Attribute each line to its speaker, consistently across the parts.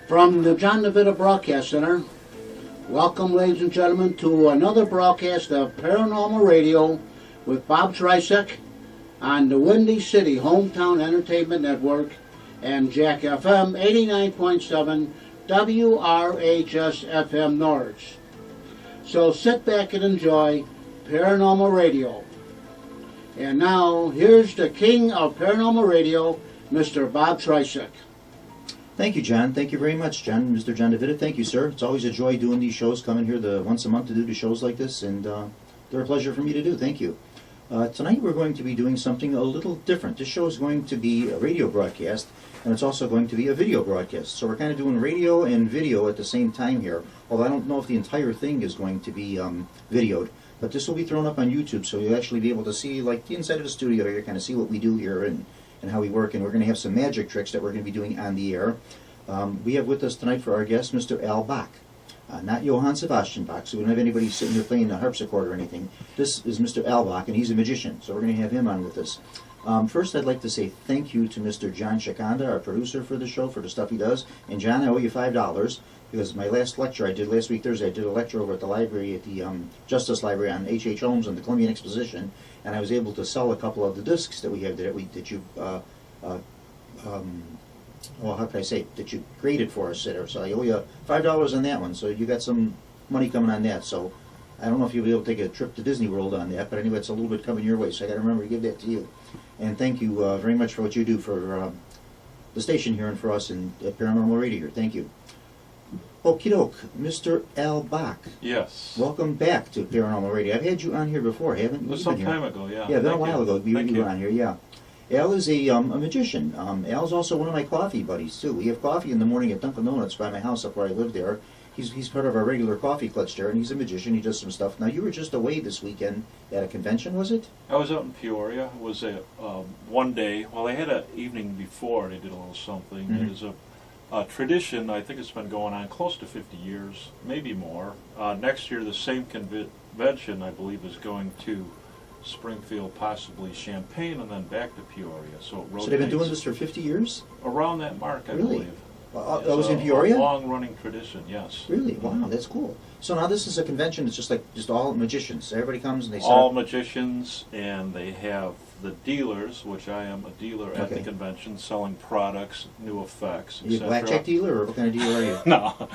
Speaker 1: From the John DeVita Broadcast Center, welcome, ladies and gentlemen, to another broadcast of Paranormal Radio with Bob TRZECIAK on the Windy City Hometown Entertainment Network and Jack FM 89.7 WRHS FM Norwich. So sit back and enjoy Paranormal Radio. And now, here's the king of Paranormal Radio, Mr. Bob TRZECIAK.
Speaker 2: Thank you, John. Thank you very much, John. Mr. John DeVita, thank you, sir. It's always a joy doing these shows, coming here once a month to do the shows like this, and they're a pleasure for me to do. Thank you. Tonight we're going to be doing something a little different. This show is going to be a radio broadcast, and it's also going to be a video broadcast. So we're kind of doing radio and video at the same time here, although I don't know if the entire thing is going to be videoed. But this will be thrown up on YouTube, so you'll actually be able to see like the inside of the studio here, kind of see what we do here and how we work. And we're going to have some magic tricks that we're going to be doing on the air. We have with us tonight for our guest Mr. Al BACH. Not Johann Sebastian Bach, so we don't have anybody sitting there playing the harpsichord or anything. This is Mr. Al BACH, and he's a magician, so we're going to have him on with us. First, I'd like to say thank you to Mr. John Shikanda, our producer for the show, for the stuff he does. And John, I owe you $5, because my last lecture I did last week Thursday, I did a lecture over at the library, at the Justice Library on H.H. Holmes and the Columbian Exposition, and I was able to sell a couple of the discs that we have that you well, how can I say, that you graded for us there. So I owe you $5 on that one. So you got some money coming on that. So I don't know if you'll be able to take a trip to Disney World on that, but anyway, it's a little bit coming your way. So I got to remember to give that to you. And thank you very much for what you do for the station here and for us at Paranormal Radio here. Thank you. Okie doke, Mr. Al BACH.
Speaker 3: Yes.
Speaker 2: Welcome back to Paranormal Radio. I've had you on here before, haven't you?
Speaker 3: Some time ago, yeah.
Speaker 2: Yeah, been a while ago. You were on here, yeah. Al is a magician. Al's also one of my coffee buddies, too. We have coffee in the morning at Dunkin' Donuts by my house up where I live there. He's part of our regular coffee clutch there, and he's a magician. He does some stuff. Now, you were just away this weekend at a convention, was it?
Speaker 3: I was out in Peoria. It was a one day. Well, they had an evening before. They did a little something.
Speaker 2: Mm-hmm.
Speaker 3: It is a tradition. I think it's been going on close to 50 years, maybe more. Next year, the same convention, I believe, is going to Springfield, possibly Champaign, and then back to Peoria. So it rotates.
Speaker 2: So they've been doing this for 50 years?
Speaker 3: Around that mark, I
Speaker 2: Really?
Speaker 3: believe.
Speaker 2: That was in Peoria?
Speaker 3: A long-running tradition, yes.
Speaker 2: Really? Wow, that's cool. So now this is a convention. It's just all magicians. Everybody comes and they set
Speaker 3: All
Speaker 2: up.
Speaker 3: magicians, and they have the dealers, which I am a dealer at the convention, selling products, new effects,
Speaker 2: Are you a
Speaker 3: etc.
Speaker 2: blackjack dealer, or what kind of dealer are you?
Speaker 3: No.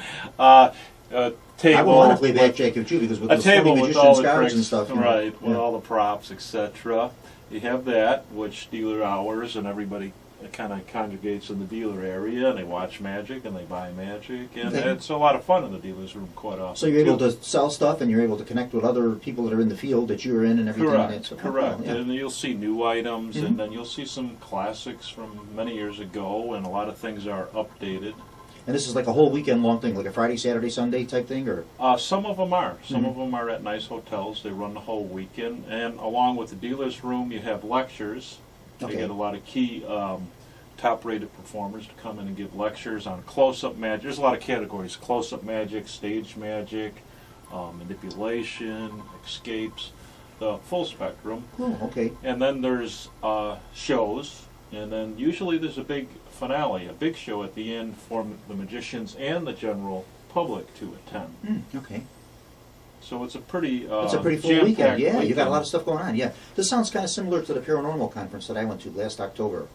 Speaker 3: Table.
Speaker 2: I would want to play blackjack with you, because with
Speaker 3: A
Speaker 2: those
Speaker 3: table
Speaker 2: funny
Speaker 3: with
Speaker 2: magician's
Speaker 3: all the
Speaker 2: cards
Speaker 3: tricks,
Speaker 2: and stuff.
Speaker 3: right? With
Speaker 2: Yeah.
Speaker 3: all the props, etc. You have that, which dealer hours, and everybody kind of congregates in the dealer area, and they watch magic and they buy magic, and it's a lot of fun in the dealer's room quite often.
Speaker 2: So you're able to sell stuff, and you're able to connect with other people that are in the field that you're in and everything.
Speaker 3: Correct,
Speaker 2: So,
Speaker 3: correct.
Speaker 2: yeah.
Speaker 3: And you'll see new items,
Speaker 2: Mhm.
Speaker 3: and then you'll see some classics from many years ago, and a lot of things are updated.
Speaker 2: And this is like a whole weekend long thing, like a Friday, Saturday, Sunday type thing, or?
Speaker 3: Some of them are. Some
Speaker 2: Mhm.
Speaker 3: of them are at nice hotels. They run the whole weekend. And along with the dealer's room, you have lectures.
Speaker 2: Okay.
Speaker 3: You get a lot of key top-rated performers to come in and give lectures on close-up magic. There's a lot of categories: close-up magic, stage magic, manipulation, escapes, the full spectrum.
Speaker 2: Oh, okay.
Speaker 3: And then there's shows, and then usually there's a big finale, a big show at the end for the magicians and the general public to attend.
Speaker 2: Okay.
Speaker 3: So it's a pretty
Speaker 2: It's a pretty full
Speaker 3: jam-packed
Speaker 2: weekend. Yeah, you got a
Speaker 3: weekend.
Speaker 2: lot of stuff going on. Yeah, this sounds kind of similar to the Paranormal conference that I went to last October.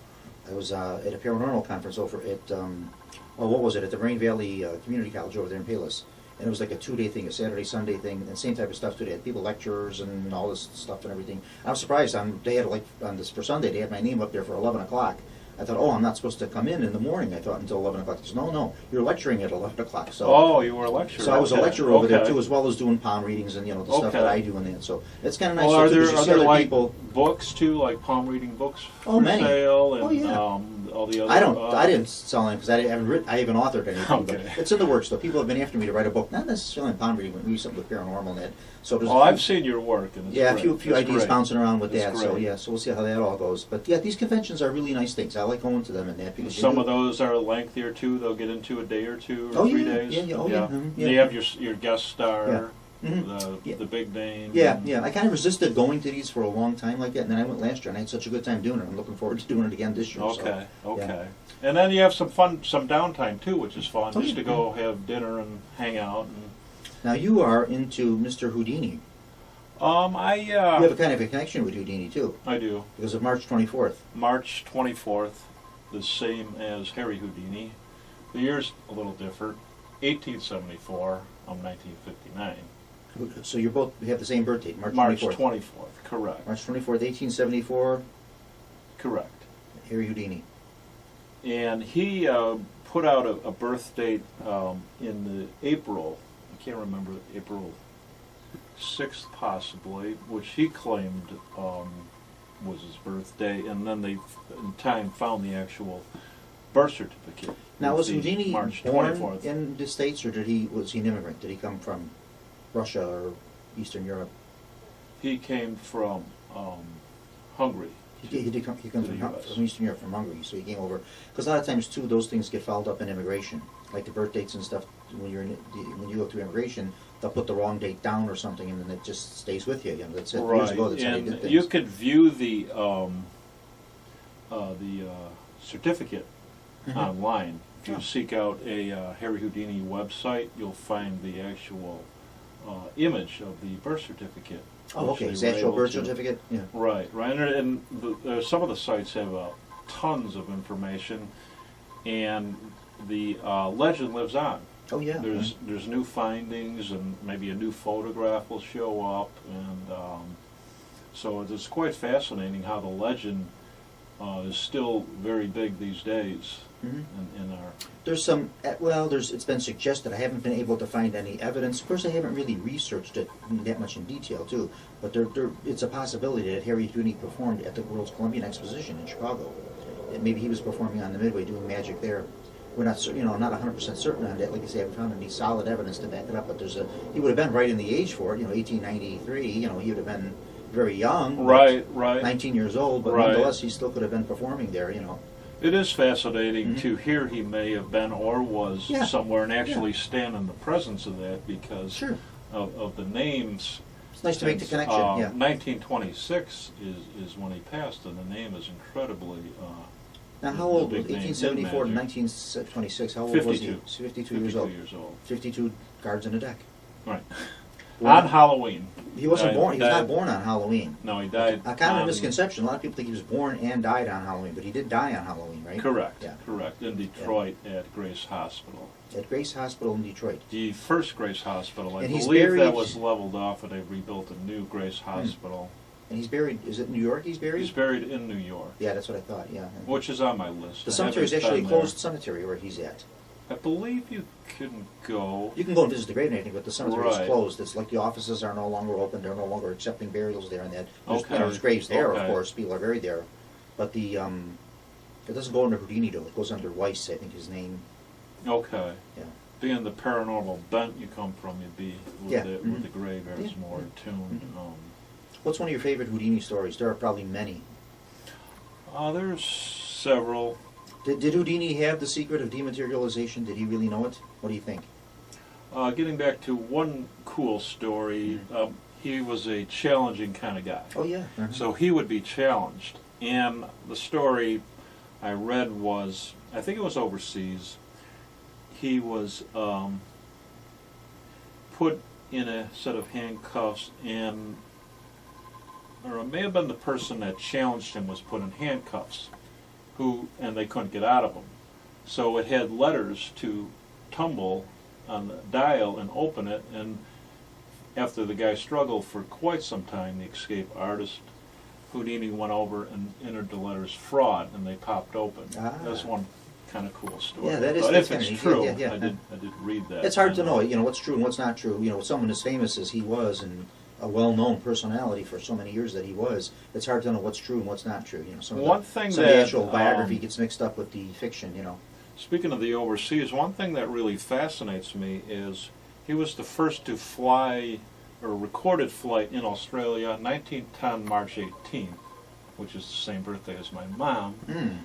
Speaker 2: I was at a Paranormal conference over at, what was it, at the Rain Valley Community College over there in Palos. And it was like a 2-day thing, a Saturday, Sunday thing, and same type of stuff too. They had people lectures and all this stuff and everything. I was surprised. They had for Sunday, they had my name up there for 11 o'clock. I thought, oh, I'm not supposed to come in the morning. I thought until 11 o'clock. He said, no, you're lecturing at 11 o'clock. So,
Speaker 3: Oh, you were a lecturer.
Speaker 2: so I was a
Speaker 3: Okay.
Speaker 2: lecturer over there
Speaker 3: Okay.
Speaker 2: too, as well as doing palm readings and the stuff
Speaker 3: Okay.
Speaker 2: that I do and that. So it's kind of nice.
Speaker 3: Well,
Speaker 2: too,
Speaker 3: are
Speaker 2: 'cause you
Speaker 3: there
Speaker 2: see other
Speaker 3: like
Speaker 2: people.
Speaker 3: books too, like palm reading books
Speaker 2: Oh,
Speaker 3: for
Speaker 2: many.
Speaker 3: sale, and
Speaker 2: Oh, yeah.
Speaker 3: all the other?
Speaker 2: I didn't sell any because I haven't authored anything.
Speaker 3: Okay.
Speaker 2: But it's in the works though. People have been after me to write a book, not necessarily on palm reading, but maybe something with paranormal and that. So there's
Speaker 3: Well, I've seen your work, and it's
Speaker 2: yeah,
Speaker 3: great.
Speaker 2: a few
Speaker 3: It's
Speaker 2: ideas
Speaker 3: great.
Speaker 2: bouncing around with
Speaker 3: It's
Speaker 2: that. So
Speaker 3: great.
Speaker 2: yeah, so we'll see how that all goes. But yeah, these conventions are really nice things. I like going to them and that because
Speaker 3: Some of those are lengthier too. They'll get into a day or two or
Speaker 2: Oh,
Speaker 3: 3
Speaker 2: yeah,
Speaker 3: days.
Speaker 2: yeah, oh, yeah, mhm, yeah.
Speaker 3: And you have your guest star.
Speaker 2: Yeah. Yeah.
Speaker 3: the big name.
Speaker 2: Yeah, yeah. I kind of resisted going to these for a long time like that, and then I went last year, and I had such a good time doing it. I'm looking forward to doing it again this year.
Speaker 3: Okay,
Speaker 2: so,
Speaker 3: okay. And then you have some fun, some downtime too, which is fun,
Speaker 2: Oh,
Speaker 3: just
Speaker 2: yeah.
Speaker 3: to go have dinner and hang out. And,
Speaker 2: Now, you are into Mr. Houdini. You have a kind of a connection with Houdini, too,
Speaker 3: I do.
Speaker 2: because of March 24th.
Speaker 3: March 24th, the same as Harry Houdini. The year's a little different. 1874, I'm 1959.
Speaker 2: So you both have the same birth date, March 24th.
Speaker 3: March 24th, correct.
Speaker 2: March 24th, 1874,
Speaker 3: Correct.
Speaker 2: Harry Houdini.
Speaker 3: And he put out a birth date in the April, I can't remember, April 6th possibly, which he claimed was his birthday, and then they in time found the actual birth certificate.
Speaker 2: Now,
Speaker 3: with
Speaker 2: was
Speaker 3: the
Speaker 2: Houdini
Speaker 3: March
Speaker 2: born
Speaker 3: 24th.
Speaker 2: in the States, or was he an immigrant? Did he come from Russia or Eastern Europe?
Speaker 3: He came from Hungary.
Speaker 2: He comes
Speaker 3: to
Speaker 2: from,
Speaker 3: the US.
Speaker 2: from Eastern Europe, from Hungary, so he came over. Because a lot of times, too, those things get fouled up in immigration, like the birth dates and stuff. When when you go through immigration, they'll put the wrong date down or something, and then it just stays with you. You know, that's it. Years
Speaker 3: Right,
Speaker 2: ago, that's how they did
Speaker 3: and
Speaker 2: things.
Speaker 3: you could view the certificate
Speaker 2: Mhm.
Speaker 3: online. If you
Speaker 2: Oh.
Speaker 3: seek out a Harry Houdini website, you'll find the actual image of the birth certificate.
Speaker 2: Oh,
Speaker 3: which
Speaker 2: okay.
Speaker 3: they
Speaker 2: His
Speaker 3: were
Speaker 2: actual
Speaker 3: able
Speaker 2: birth
Speaker 3: to-
Speaker 2: certificate? Yeah.
Speaker 3: Right, right. And some of the sites have tons of information, and the legend lives on.
Speaker 2: Oh, yeah.
Speaker 3: There's new findings, and maybe a new photograph will show up, and so it's quite fascinating how the legend is still very big these days
Speaker 2: Mhm.
Speaker 3: in our.
Speaker 2: There's some, it's been suggested, I haven't been able to find any evidence. Of course, I haven't really researched it that much in detail, too, but it's a possibility that Harry Houdini performed at the World's Columbian Exposition in Chicago. And maybe he was performing on the Midway, doing magic there. We're not, not 100% certain on that. Like I say, I haven't found any solid evidence to back it up, but he would have been right in the age for it, 1893, he would have been very young.
Speaker 3: Right.
Speaker 2: 19 years old, but
Speaker 3: Right.
Speaker 2: nonetheless, he still could have been performing there,
Speaker 3: It is fascinating
Speaker 2: Mhm.
Speaker 3: to hear he may have been or was
Speaker 2: Yeah.
Speaker 3: somewhere and actually stand in the presence of that because
Speaker 2: Sure.
Speaker 3: of the names.
Speaker 2: It's nice to make the
Speaker 3: Since,
Speaker 2: connection, yeah.
Speaker 3: 1926 is when he passed, and the name is incredibly.
Speaker 2: Now, how old was
Speaker 3: big name
Speaker 2: 1874 to
Speaker 3: in
Speaker 2: 1926? How old was he?
Speaker 3: 52.
Speaker 2: 52 years old. 52 cards in a deck.
Speaker 3: Right.
Speaker 2: Well,
Speaker 3: On Halloween.
Speaker 2: He wasn't
Speaker 3: Died-
Speaker 2: born. He was not
Speaker 3: died-
Speaker 2: born on Halloween.
Speaker 3: No, he died.
Speaker 2: A common
Speaker 3: on-
Speaker 2: misconception. A lot of people think he was born and died on Halloween, but he did die on Halloween, right?
Speaker 3: Correct.
Speaker 2: Yeah.
Speaker 3: Correct. In Detroit at Grace Hospital.
Speaker 2: At Grace Hospital in Detroit.
Speaker 3: The first Grace Hospital, I
Speaker 2: And he's
Speaker 3: believe
Speaker 2: buried-
Speaker 3: that was leveled off, and they rebuilt a new Grace Hospital.
Speaker 2: And he's buried. Is it New York? He's buried.
Speaker 3: He's buried in New York,
Speaker 2: Yeah, that's what I thought. Yeah.
Speaker 3: which is on my list.
Speaker 2: The
Speaker 3: I
Speaker 2: cemetery is
Speaker 3: haven't
Speaker 2: actually a
Speaker 3: been there.
Speaker 2: closed cemetery where he's at.
Speaker 3: I believe you can go.
Speaker 2: You can go and visit the grave and everything, but the cemetery is
Speaker 3: Right.
Speaker 2: closed. It's like the offices are no longer open. They're no longer accepting burials there and that. There's,
Speaker 3: Okay.
Speaker 2: there's graves there, of
Speaker 3: Okay.
Speaker 2: course. People are buried there. But it doesn't go under Houdini, though. It goes under Weiss, I think his name.
Speaker 3: Okay.
Speaker 2: Yeah.
Speaker 3: Being the paranormal bent you come from, you'd be with,
Speaker 2: Yeah.
Speaker 3: with the graveyards
Speaker 2: Yeah.
Speaker 3: more tuned.
Speaker 2: Mhm. What's one of your favorite Houdini stories? There are probably many.
Speaker 3: There's several.
Speaker 2: Did Houdini have the secret of dematerialization? Did he really know it? What do you think?
Speaker 3: Getting back to one cool story, he was a challenging kind of guy.
Speaker 2: Oh, yeah. Uh-huh.
Speaker 3: So he would be challenged. And the story I read was, I think it was overseas, he was put in a set of handcuffs, and or it may have been the person that challenged him was put in handcuffs, and they couldn't get out of them. So it had letters to tumble on the dial and open it, and after the guy struggled for quite some time, the escape artist, Houdini went over and entered the letters fraud, and they popped open.
Speaker 2: Ah.
Speaker 3: That's one kind of cool story.
Speaker 2: Yeah, that is-
Speaker 3: But
Speaker 2: that's
Speaker 3: if it's
Speaker 2: kinda neat.
Speaker 3: true,
Speaker 2: Yeah, yeah.
Speaker 3: I did read that.
Speaker 2: It's hard to
Speaker 3: And,
Speaker 2: know, what's true and what's not true. Someone as famous as he was and a well-known personality for so many years that he was, it's hard to know what's true and what's not true. Some of
Speaker 3: One thing
Speaker 2: some of the
Speaker 3: that,
Speaker 2: actual biography gets mixed up with the fiction,
Speaker 3: Speaking of the overseas, one thing that really fascinates me is he was the first to fly, or recorded flight in Australia, 1910, March 18th, which is the same birthday as my mom.
Speaker 2: Mm.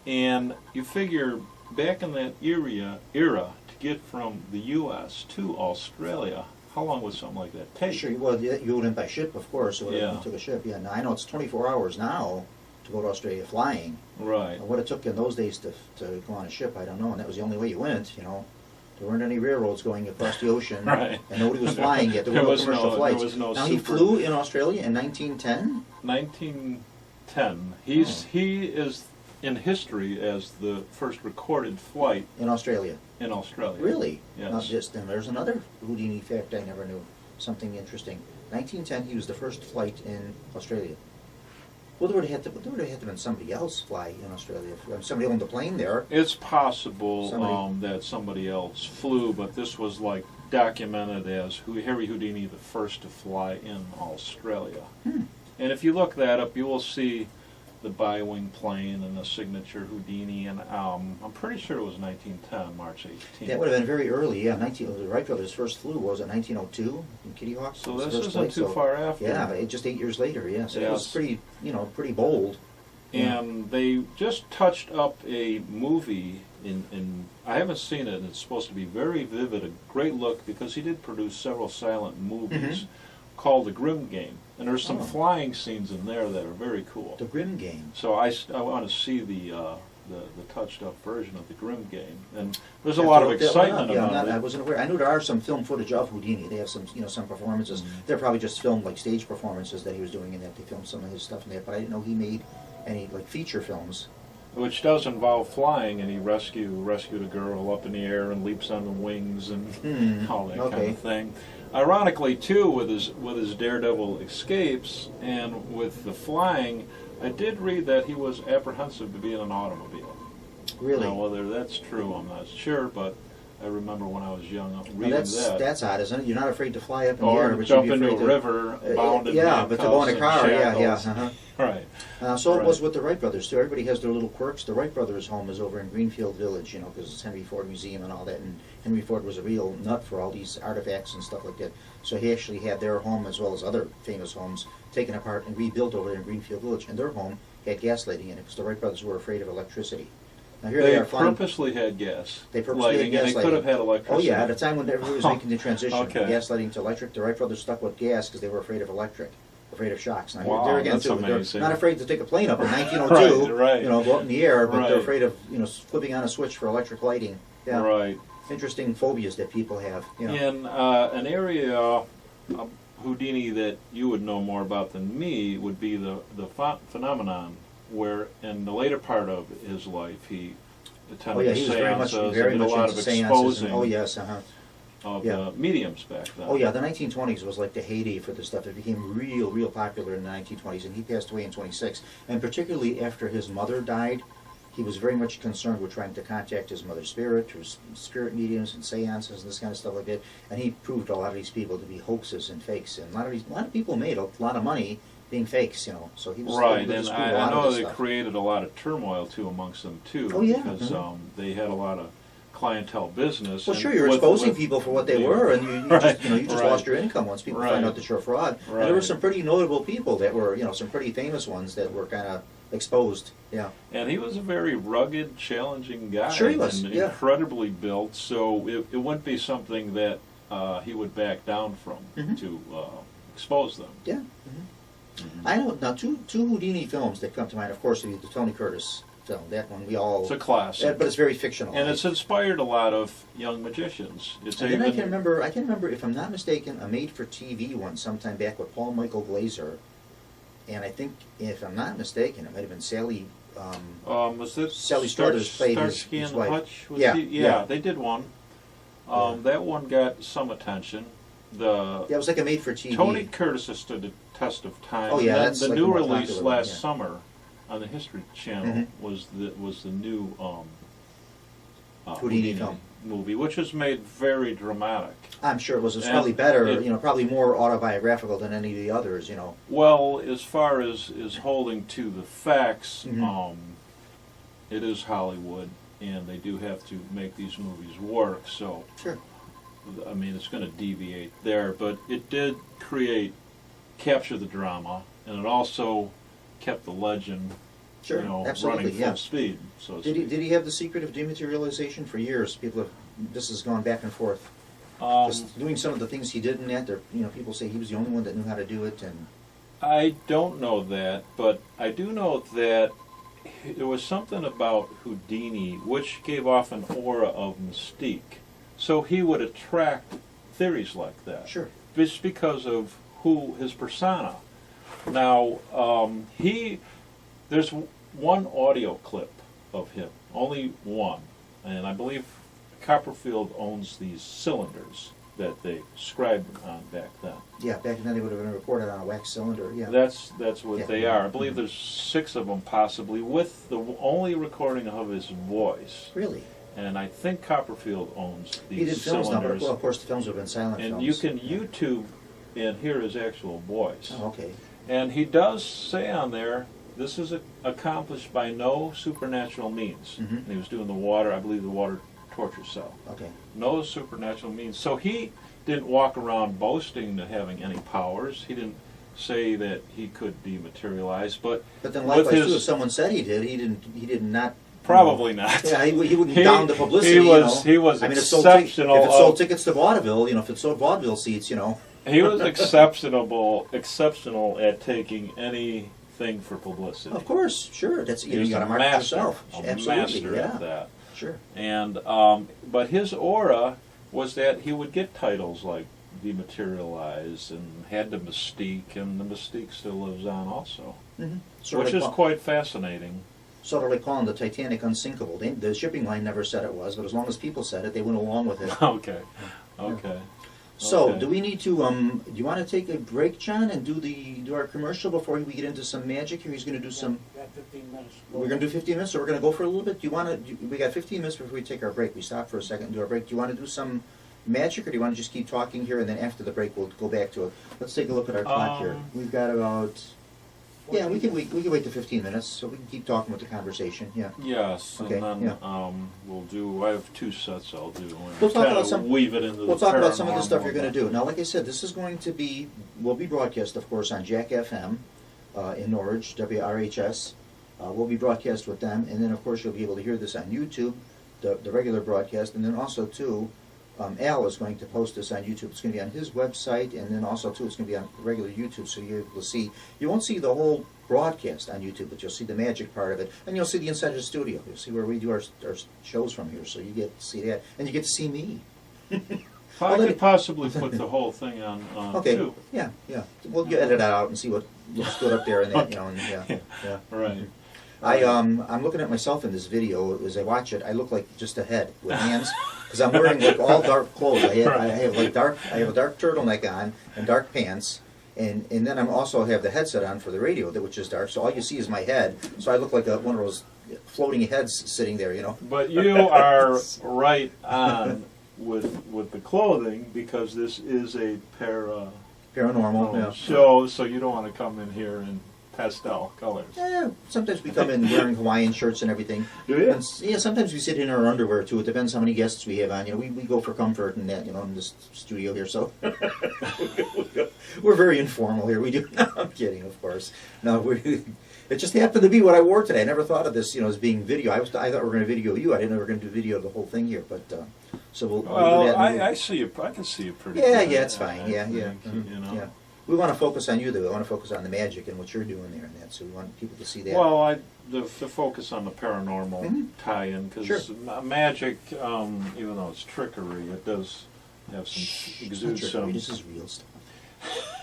Speaker 3: And you figure back in that era to get from the U.S. to Australia, how long would something like that take?
Speaker 2: Sure, well, you went by ship, of course, so
Speaker 3: Yeah.
Speaker 2: you took a ship, yeah. Now, I know it's 24 hours now to go to Australia flying.
Speaker 3: Right.
Speaker 2: What it took in those days to go on a ship, I don't know, and that was the only way you went, you know. There weren't any railroads going across the ocean,
Speaker 3: Right.
Speaker 2: and nobody was flying yet. There were
Speaker 3: There
Speaker 2: no
Speaker 3: was
Speaker 2: commercial
Speaker 3: no-
Speaker 2: flights.
Speaker 3: there was no
Speaker 2: Now, he
Speaker 3: super-
Speaker 2: flew in Australia in 1910?
Speaker 3: 1910. He is in history as the first recorded flight
Speaker 2: In Australia.
Speaker 3: in Australia.
Speaker 2: Really?
Speaker 3: Yes.
Speaker 2: Now, and there's another Houdini fact I never knew. Something interesting. 1910, he was the first flight in Australia. Well, there would have had to been somebody else fly in Australia. If somebody owned the plane there.
Speaker 3: It's possible
Speaker 2: Somebody-
Speaker 3: that somebody else flew, but this was like documented as Harry Houdini, the first to fly in Australia. And if you look that up, you will see the bi-wing plane and the signature Houdini, and I'm pretty sure it was 1910, March 18th.
Speaker 2: That would have been very early, yeah. The Wright brothers' first flew was in 1902 in Kitty Hawk.
Speaker 3: So
Speaker 2: It was
Speaker 3: this
Speaker 2: the first
Speaker 3: isn't
Speaker 2: flight,
Speaker 3: too
Speaker 2: so-
Speaker 3: far after.
Speaker 2: Yeah, just 8 years later, yeah. So it was
Speaker 3: Yes.
Speaker 2: pretty, pretty bold.
Speaker 3: And they just touched up a movie in I haven't seen it, and it's supposed to be very vivid, a great look, because he did produce several silent movies called The Grim Game. And there's some
Speaker 2: Oh.
Speaker 3: flying scenes in there that are very cool.
Speaker 2: The Grim Game.
Speaker 3: So I want to see the touched up version of The Grim Game. And there's a
Speaker 2: Have
Speaker 3: lot
Speaker 2: to
Speaker 3: of
Speaker 2: look that one up.
Speaker 3: excitement
Speaker 2: Yeah,
Speaker 3: about
Speaker 2: I
Speaker 3: it.
Speaker 2: wasn't aware. I knew there are some film footage of Houdini. They have some, some performances. They're probably just filmed like stage performances that he was doing, and that they filmed some of his stuff in there. But I didn't know he made any like feature films.
Speaker 3: Which does involve flying, and he rescued a girl up in the air and leaps on the wings and all that kind
Speaker 2: okay.
Speaker 3: of thing. Ironically, too, with his daredevil escapes and with the flying, I did read that he was apprehensive to be in an automobile.
Speaker 2: Really?
Speaker 3: Now, whether that's true, I'm not sure, but I remember when I was young
Speaker 2: Now,
Speaker 3: reading that.
Speaker 2: that's odd, isn't it? You're not afraid to fly up in the
Speaker 3: Or
Speaker 2: air,
Speaker 3: to
Speaker 2: but
Speaker 3: jump
Speaker 2: you'd be
Speaker 3: into
Speaker 2: afraid
Speaker 3: a river, bound in
Speaker 2: yeah, but to go in a
Speaker 3: handcuffs
Speaker 2: car,
Speaker 3: and
Speaker 2: yeah.
Speaker 3: shackles.
Speaker 2: Uh-huh.
Speaker 3: Right.
Speaker 2: So it was
Speaker 3: Right.
Speaker 2: with the Wright brothers too. Everybody has their little quirks. The Wright brothers' home is over in Greenfield Village, because it's Henry Ford Museum and all that. And Henry Ford was a real nut for all these artifacts and stuff like that. So he actually had their home, as well as other famous homes, taken apart and rebuilt over there in Greenfield Village. And their home had gas lighting in it because the Wright brothers were afraid of electricity. Now here they
Speaker 3: They
Speaker 2: are flying.
Speaker 3: purposely had gas
Speaker 2: They purposely
Speaker 3: lighting,
Speaker 2: had
Speaker 3: and
Speaker 2: gas
Speaker 3: they could have
Speaker 2: lighting.
Speaker 3: had electricity.
Speaker 2: Oh yeah, at a time when everybody was making the transition
Speaker 3: Okay.
Speaker 2: from gas lighting to electric, the Wright brothers stuck with gas because they were afraid of electric, afraid of shocks. Now
Speaker 3: Wow,
Speaker 2: there again
Speaker 3: that's
Speaker 2: too,
Speaker 3: amazing.
Speaker 2: they're not afraid to take a plane up in 1902,
Speaker 3: Right.
Speaker 2: go up in the air, but they're
Speaker 3: Right.
Speaker 2: afraid of flipping on a switch for electric lighting. Yeah,
Speaker 3: Right.
Speaker 2: interesting phobias that people have.
Speaker 3: In an area of Houdini that you would know more about than me would be the phenomenon where in the later part of his life he
Speaker 2: Oh
Speaker 3: attended
Speaker 2: yeah, he was very
Speaker 3: seances and
Speaker 2: very
Speaker 3: did
Speaker 2: much
Speaker 3: a lot
Speaker 2: into
Speaker 3: of
Speaker 2: seances.
Speaker 3: exposing
Speaker 2: Oh yes,
Speaker 3: of
Speaker 2: yeah.
Speaker 3: mediums back then.
Speaker 2: Oh yeah, the 1920s was like the heyday for this stuff. It became real popular in the 1920s, and he passed away in 26. And particularly after his mother died, he was very much concerned with trying to contact his mother's spirit through spirit mediums and seances and this kind of stuff like that. And he proved a lot of these people to be hoaxes and fakes. And a lot of people made a lot of money being fakes, So he was
Speaker 3: Right,
Speaker 2: able to
Speaker 3: and
Speaker 2: disprove a
Speaker 3: I
Speaker 2: lot
Speaker 3: know
Speaker 2: of this
Speaker 3: they
Speaker 2: stuff.
Speaker 3: created a lot of turmoil too amongst them too.
Speaker 2: Oh, yeah,
Speaker 3: because they had a lot of clientele business.
Speaker 2: Well,
Speaker 3: and
Speaker 2: sure, you're
Speaker 3: with-
Speaker 2: exposing
Speaker 3: with-
Speaker 2: people for what they
Speaker 3: Yeah.
Speaker 2: were, and you
Speaker 3: Right,
Speaker 2: just
Speaker 3: right.
Speaker 2: lost your income once people
Speaker 3: Right.
Speaker 2: find out that you're a fraud. And there were
Speaker 3: Right.
Speaker 2: some pretty notable people that were, some pretty famous ones that were kind of exposed. Yeah.
Speaker 3: And he was a very rugged, challenging guy.
Speaker 2: Sure he was,
Speaker 3: and
Speaker 2: yeah.
Speaker 3: incredibly built, so it wouldn't be something that he would back down from
Speaker 2: Mhm.
Speaker 3: to expose them.
Speaker 2: Yeah. I know now two Houdini films that come to mind. Of course, the Tony Curtis film. That one we all.
Speaker 3: It's a classic.
Speaker 2: But it's very fictional.
Speaker 3: And it's inspired a lot of young magicians. It's
Speaker 2: And then I
Speaker 3: even,
Speaker 2: can remember, if I'm not mistaken, a made-for-TV one sometime back with Paul Michael Glaser, and I think, if I'm not mistaken, it might have been Sally.
Speaker 3: was it
Speaker 2: Sally Struthers played his
Speaker 3: Starsky and
Speaker 2: wife.
Speaker 3: Hutch? Was
Speaker 2: Yeah,
Speaker 3: he?
Speaker 2: yeah.
Speaker 3: They did one.
Speaker 2: Yeah.
Speaker 3: That one got some attention.
Speaker 2: Yeah, it was like a made-for-TV.
Speaker 3: Tony Curtis has stood the test of time.
Speaker 2: Oh, yeah,
Speaker 3: And then
Speaker 2: that's
Speaker 3: the
Speaker 2: like
Speaker 3: new
Speaker 2: the more
Speaker 3: release
Speaker 2: popular one,
Speaker 3: last
Speaker 2: yeah.
Speaker 3: summer on the History Channel
Speaker 2: Mhm.
Speaker 3: was the new
Speaker 2: Houdini film.
Speaker 3: movie, which was made very dramatic.
Speaker 2: I'm sure it was. It's
Speaker 3: And
Speaker 2: probably better.
Speaker 3: it-
Speaker 2: Probably more autobiographical than any of the others.
Speaker 3: Well, as far as holding to the facts,
Speaker 2: Mhm.
Speaker 3: it is Hollywood, and they do have to make these movies work. So,
Speaker 2: Sure.
Speaker 3: I mean, it's going to deviate there, but it did capture the drama, and it also kept the legend,
Speaker 2: Sure. Absolutely.
Speaker 3: running full
Speaker 2: Yeah.
Speaker 3: speed. So to
Speaker 2: Did he
Speaker 3: speak.
Speaker 2: have the secret of dematerialization for years? This has gone back and forth. Just doing some of the things he did in that, there, people say he was the only one that knew how to do it, and
Speaker 3: I don't know that, but I do know that there was something about Houdini which gave off an aura of mystique. So he would attract theories like that.
Speaker 2: sure.
Speaker 3: Just because of who his persona. Now, there's one audio clip of him, only one, and I believe Copperfield owns these cylinders that they scribed on back then.
Speaker 2: Yeah, back then they would have been recorded on a wax cylinder. Yeah.
Speaker 3: That's what
Speaker 2: Yeah.
Speaker 3: they are. I believe there's 6 of them possibly, with the only recording of his voice.
Speaker 2: Really?
Speaker 3: And I think Copperfield owns
Speaker 2: He did
Speaker 3: these
Speaker 2: films now, but
Speaker 3: cylinders.
Speaker 2: well, of course the films would have been silent
Speaker 3: And
Speaker 2: films.
Speaker 3: you can YouTube and hear his actual voice.
Speaker 2: Oh, okay.
Speaker 3: And he does say on there, this is accomplished by no supernatural means.
Speaker 2: Mhm.
Speaker 3: And he was doing the water, I believe the water torture cell.
Speaker 2: Okay.
Speaker 3: No supernatural means. So he didn't walk around boasting to having any powers. He didn't say that he could dematerialize, but
Speaker 2: But then
Speaker 3: with
Speaker 2: likewise too, if someone said he did, he did not.
Speaker 3: probably not.
Speaker 2: Yeah, he wouldn't down the publicity.
Speaker 3: He was
Speaker 2: I mean,
Speaker 3: exceptional.
Speaker 2: if it sold tickets to vaudeville, if it sold vaudeville seats,
Speaker 3: He was exceptional at taking anything for publicity.
Speaker 2: Of course, sure. That's
Speaker 3: He
Speaker 2: you
Speaker 3: was
Speaker 2: got to
Speaker 3: a
Speaker 2: market
Speaker 3: master,
Speaker 2: yourself.
Speaker 3: a
Speaker 2: Absolutely,
Speaker 3: master
Speaker 2: yeah.
Speaker 3: at that.
Speaker 2: Sure.
Speaker 3: And but his aura was that he would get titles like dematerialized and had the mystique, and the mystique still lives on also,
Speaker 2: Sort
Speaker 3: which
Speaker 2: of
Speaker 3: is
Speaker 2: like,
Speaker 3: quite fascinating.
Speaker 2: sort of like calling the Titanic unsinkable. The shipping line never said it was, but as long as people said it, they went along with it.
Speaker 3: Okay.
Speaker 2: So,
Speaker 3: Okay.
Speaker 2: do we need to? Do you want to take a break, John, and do our commercial before we get into some magic here? He's going to do some.
Speaker 1: Got 15 minutes.
Speaker 2: We're going to do 15 minutes, so we're going to go for a little bit. Do you want to? We got 15 minutes before we take our break. We stop for a second and do our break. Do you want to do some magic, or do you want to just keep talking here, and then after the break we'll go back to it? Let's take a look at our clock here. We've got about. Yeah, we can wait to 15 minutes, so we can keep talking with the conversation. Yeah.
Speaker 3: Yes,
Speaker 2: Okay,
Speaker 3: and then
Speaker 2: yeah.
Speaker 3: we'll do. I have 2 sets I'll do. And
Speaker 2: We'll talk
Speaker 3: kinda
Speaker 2: about some.
Speaker 3: Weave it into
Speaker 2: We'll
Speaker 3: the
Speaker 2: talk about some of the stuff
Speaker 3: paranormal,
Speaker 2: you're going to
Speaker 3: but-
Speaker 2: do. Now, like I said, this is going to will be broadcast, of course, on Jack FM in Norwich, WRHS. We'll be broadcast with them, and then, of course, you'll be able to hear this on YouTube, the regular broadcast, and then also, too, Al is going to post this on YouTube. It's going to be on his website, and then also, too, it's going to be on regular YouTube, so you're able to see. You won't see the whole broadcast on YouTube, but you'll see the magic part of it, and you'll see the inside of the studio. You'll see where we do our shows from here, so you get to see that, and you get to see me.
Speaker 3: I could possibly put the whole thing on
Speaker 2: Okay.
Speaker 3: too.
Speaker 2: Yeah. We'll edit that out and see what looks good up there, and that, and yeah.
Speaker 3: Right.
Speaker 2: I'm looking at myself in this video. As I watch it, I look like just a head with hands, because I'm wearing like all dark clothes. I have a dark turtleneck on and dark pants, and then I'm also have the headset on for the radio, which is dark. So all you see is my head. So I look like one of those floating heads sitting there,
Speaker 3: But you are right on with the clothing, because this is a
Speaker 2: Paranormal. Yeah.
Speaker 3: show, so you don't want to come in here in pastel colors.
Speaker 2: Yeah, sometimes we come in wearing Hawaiian shirts and everything.
Speaker 3: Do you?
Speaker 2: And yeah, sometimes we sit in our underwear too. It depends how many guests we have on. We go for comfort and that, in this studio here. So we're very informal here. We do. No, I'm kidding, of course. No, it just happened to be what I wore today. I never thought of this, as being video. I thought we were going to video you. I didn't know we were going to do video of the whole thing here. But so we'll do that.
Speaker 3: I see you. I can see you pretty.
Speaker 2: Yeah,
Speaker 3: good,
Speaker 2: yeah, it's fine.
Speaker 3: I
Speaker 2: Yeah.
Speaker 3: think,
Speaker 2: Yeah. We want to focus on you, though. We want to focus on the magic and what you're doing there and that. So we want people to see that.
Speaker 3: Well, the focus on the paranormal
Speaker 2: Mhm.
Speaker 3: tie-in, because
Speaker 2: Sure.
Speaker 3: magic, even though it's trickery, it does have some exude some.
Speaker 2: This is real stuff.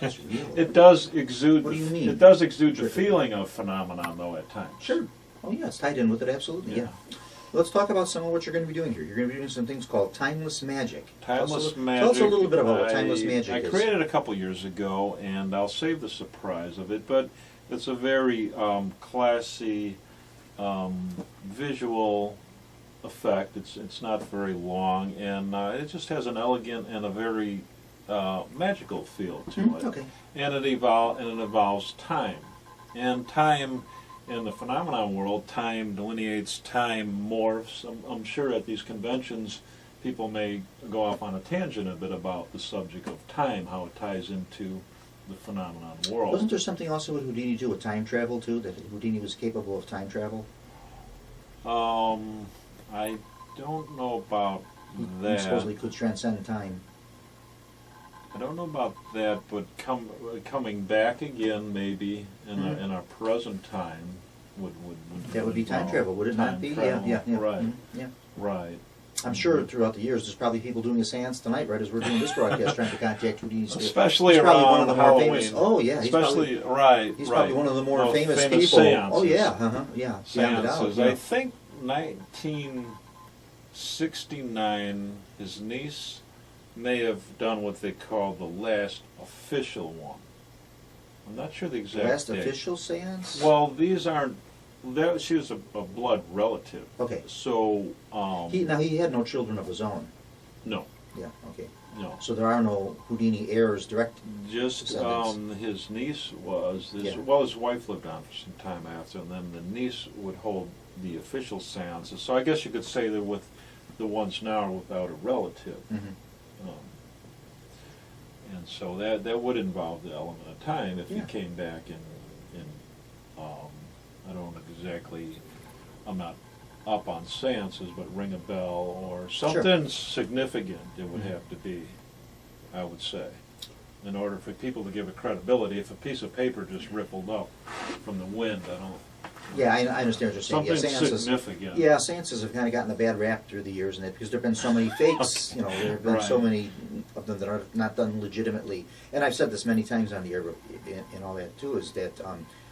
Speaker 2: It's real.
Speaker 3: It does exude.
Speaker 2: What do you mean?
Speaker 3: It does exude the
Speaker 2: Trickery.
Speaker 3: feeling of phenomenon, though, at times.
Speaker 2: Sure. Oh, yeah, it's tied in with it, absolutely, yeah.
Speaker 3: Yeah.
Speaker 2: Let's talk about some of what you're going to be doing here. You're going to be doing some things called timeless magic.
Speaker 3: Timeless magic.
Speaker 2: Tell us a little bit about what timeless magic
Speaker 3: I
Speaker 2: is.
Speaker 3: created it a couple years ago, and I'll save the surprise of it, but it's a very classy visual effect. It's not very long, and it just has an elegant and a very magical feel to it.
Speaker 2: Okay.
Speaker 3: And it involves time. And time, in the phenomenon world, time delineates, time morphs. I'm sure at these conventions people may go off on a tangent a bit about the subject of time, how it ties into the phenomenon world.
Speaker 2: Wasn't there something also with Houdini too, with time travel too, that Houdini was capable of time travel?
Speaker 3: I don't know about
Speaker 2: He
Speaker 3: that.
Speaker 2: supposedly could transcend time.
Speaker 3: I don't know about that, but coming back again maybe in our present time would
Speaker 2: That would be time travel, would it not be?
Speaker 3: Travel.
Speaker 2: Yeah.
Speaker 3: Right.
Speaker 2: Yeah.
Speaker 3: Right.
Speaker 2: I'm sure throughout the years, there's probably people doing a seance tonight, right, as we're doing this broadcast, trying to contact Houdini's.
Speaker 3: Especially
Speaker 2: he's probably
Speaker 3: around
Speaker 2: one of the more
Speaker 3: Halloween.
Speaker 2: famous. Oh yeah, he's
Speaker 3: Especially
Speaker 2: probably, He's probably one of the more famous people.
Speaker 3: Seances.
Speaker 2: Oh yeah, yeah.
Speaker 3: Seances.
Speaker 2: Yeah.
Speaker 3: I think 1969, his niece may have done what they call the last official one. I'm not sure the exact
Speaker 2: Last
Speaker 3: date.
Speaker 2: official seance.
Speaker 3: Well, these aren't. She was a blood relative.
Speaker 2: Okay.
Speaker 3: So.
Speaker 2: He had no children of his own.
Speaker 3: No.
Speaker 2: Yeah. Okay.
Speaker 3: No.
Speaker 2: So there are no Houdini heirs direct.
Speaker 3: Just his niece was. Well, his wife lived on for some time after, and then the niece would hold the official seances. So I guess you could say that with the ones now are without a relative.
Speaker 2: Mm-hmm.
Speaker 3: And so that would involve the element of time if you came back in I don't know exactly, I'm not up on seances, but ring a bell or something significant it would have to be, I would say, in order for people to give it credibility. If a piece of paper just rippled up from the wind, I don't.
Speaker 2: Yeah, I understand what you're saying.
Speaker 3: Something
Speaker 2: Seances,
Speaker 3: significant.
Speaker 2: Yeah, seances have kind of gotten a bad rap through the years, and because there have been so many fakes.
Speaker 3: Okay.
Speaker 2: You know, there have been so many of them that are not done legitimately. And I've said this many times on the air, and all that too, is that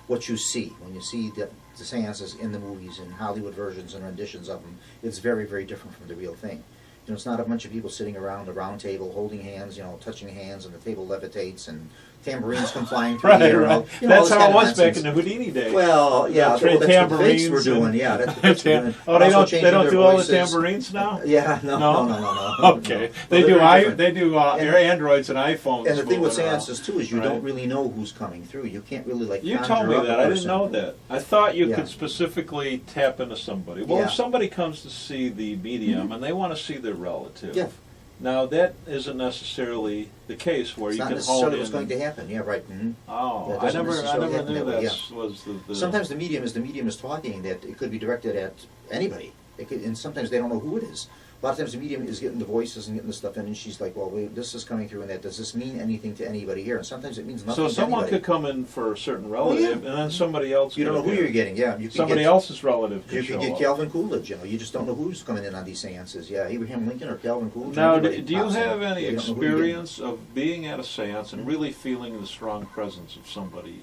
Speaker 2: what you see when you see the seances in the movies and Hollywood versions and renditions of them, it's very, very different from the real thing. You know, it's not a bunch of people sitting around a round table holding hands, you know, touching hands, and the table levitates, and tambourines come flying through the air.
Speaker 3: Right.
Speaker 2: All, you know,
Speaker 3: That's
Speaker 2: all
Speaker 3: how
Speaker 2: this
Speaker 3: it was
Speaker 2: kind of
Speaker 3: back in
Speaker 2: nonsense.
Speaker 3: the Houdini days.
Speaker 2: Well, yeah,
Speaker 3: that's
Speaker 2: that's what the fakes were
Speaker 3: tambourines
Speaker 2: doing. Yeah, that's what the fakes were doing.
Speaker 3: Oh, they
Speaker 2: Also
Speaker 3: don't
Speaker 2: changing their
Speaker 3: do all the
Speaker 2: voices.
Speaker 3: tambourines now?
Speaker 2: Yeah, no.
Speaker 3: Okay,
Speaker 2: No.
Speaker 3: they
Speaker 2: Well,
Speaker 3: do.
Speaker 2: they're very different.
Speaker 3: They do Androids and iPhones.
Speaker 2: And the thing with
Speaker 3: moving around.
Speaker 2: seances too is you
Speaker 3: Right.
Speaker 2: don't really know who's coming through. You can't really like.
Speaker 3: You
Speaker 2: conjure
Speaker 3: told me
Speaker 2: up a
Speaker 3: that. I didn't
Speaker 2: person.
Speaker 3: know that. I thought you
Speaker 2: Yeah.
Speaker 3: could specifically tap into somebody. Well,
Speaker 2: Yeah.
Speaker 3: if somebody comes to see the medium and they want to see their relative,
Speaker 2: Yeah.
Speaker 3: now that isn't necessarily the case where
Speaker 2: It's
Speaker 3: you
Speaker 2: not
Speaker 3: can hold
Speaker 2: necessarily
Speaker 3: in.
Speaker 2: what's going to happen. Yeah, right.
Speaker 3: Oh,
Speaker 2: That
Speaker 3: I
Speaker 2: doesn't
Speaker 3: never
Speaker 2: necessarily happen
Speaker 3: knew
Speaker 2: that way,
Speaker 3: that was the.
Speaker 2: Sometimes the medium is talking that it could be directed at anybody. It could, and sometimes they don't know who it is. A lot of times the medium is getting the voices and getting the stuff in, and she's like, well, wait, this is coming through, and that, does this mean anything to anybody here? And sometimes it means nothing
Speaker 3: So
Speaker 2: to
Speaker 3: someone
Speaker 2: anybody.
Speaker 3: could come in for a certain relative,
Speaker 2: yeah.
Speaker 3: and then somebody else.
Speaker 2: You don't know
Speaker 3: could
Speaker 2: who
Speaker 3: appear.
Speaker 2: you're getting, yeah. You could
Speaker 3: Somebody
Speaker 2: get,
Speaker 3: else's relative could
Speaker 2: You
Speaker 3: show
Speaker 2: could get
Speaker 3: up.
Speaker 2: Calvin Coolidge, you know. You just don't know who's coming in on these seances. Yeah, Abraham Lincoln or Calvin Coolidge.
Speaker 3: Now,
Speaker 2: anybody
Speaker 3: do you
Speaker 2: pops in.
Speaker 3: have any
Speaker 2: You don't know who you're getting.
Speaker 3: experience of being at a seance and really feeling the strong presence of somebody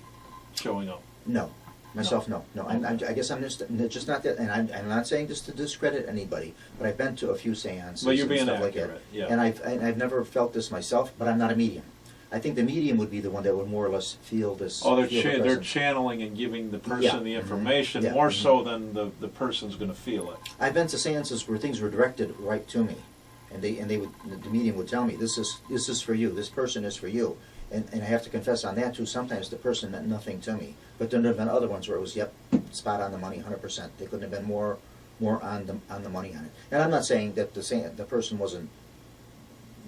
Speaker 3: showing up?
Speaker 2: No. Myself, no. I guess I'm just not that, and I'm not saying this to discredit anybody, but I've been to a few seances
Speaker 3: But you're
Speaker 2: and
Speaker 3: being
Speaker 2: stuff
Speaker 3: accurate,
Speaker 2: like that.
Speaker 3: yeah.
Speaker 2: And I've never felt this myself, but I'm not a medium. I think the medium would be the one that would more or less feel this.
Speaker 3: Oh, they're
Speaker 2: feel the
Speaker 3: they're
Speaker 2: presence.
Speaker 3: channeling and giving the person
Speaker 2: Yeah.
Speaker 3: the
Speaker 2: Mhm.
Speaker 3: information
Speaker 2: Yeah.
Speaker 3: more
Speaker 2: Mhm.
Speaker 3: so than the person's going to feel it.
Speaker 2: I've been to seances where things were directed right to me, and the medium would tell me, this is for you. This person is for you. And I have to confess on that too. Sometimes the person meant nothing to me, but then there have been other ones where it was, yep, spot on the money, 100%. They couldn't have been more on the money on it. And I'm not saying that the person wasn't,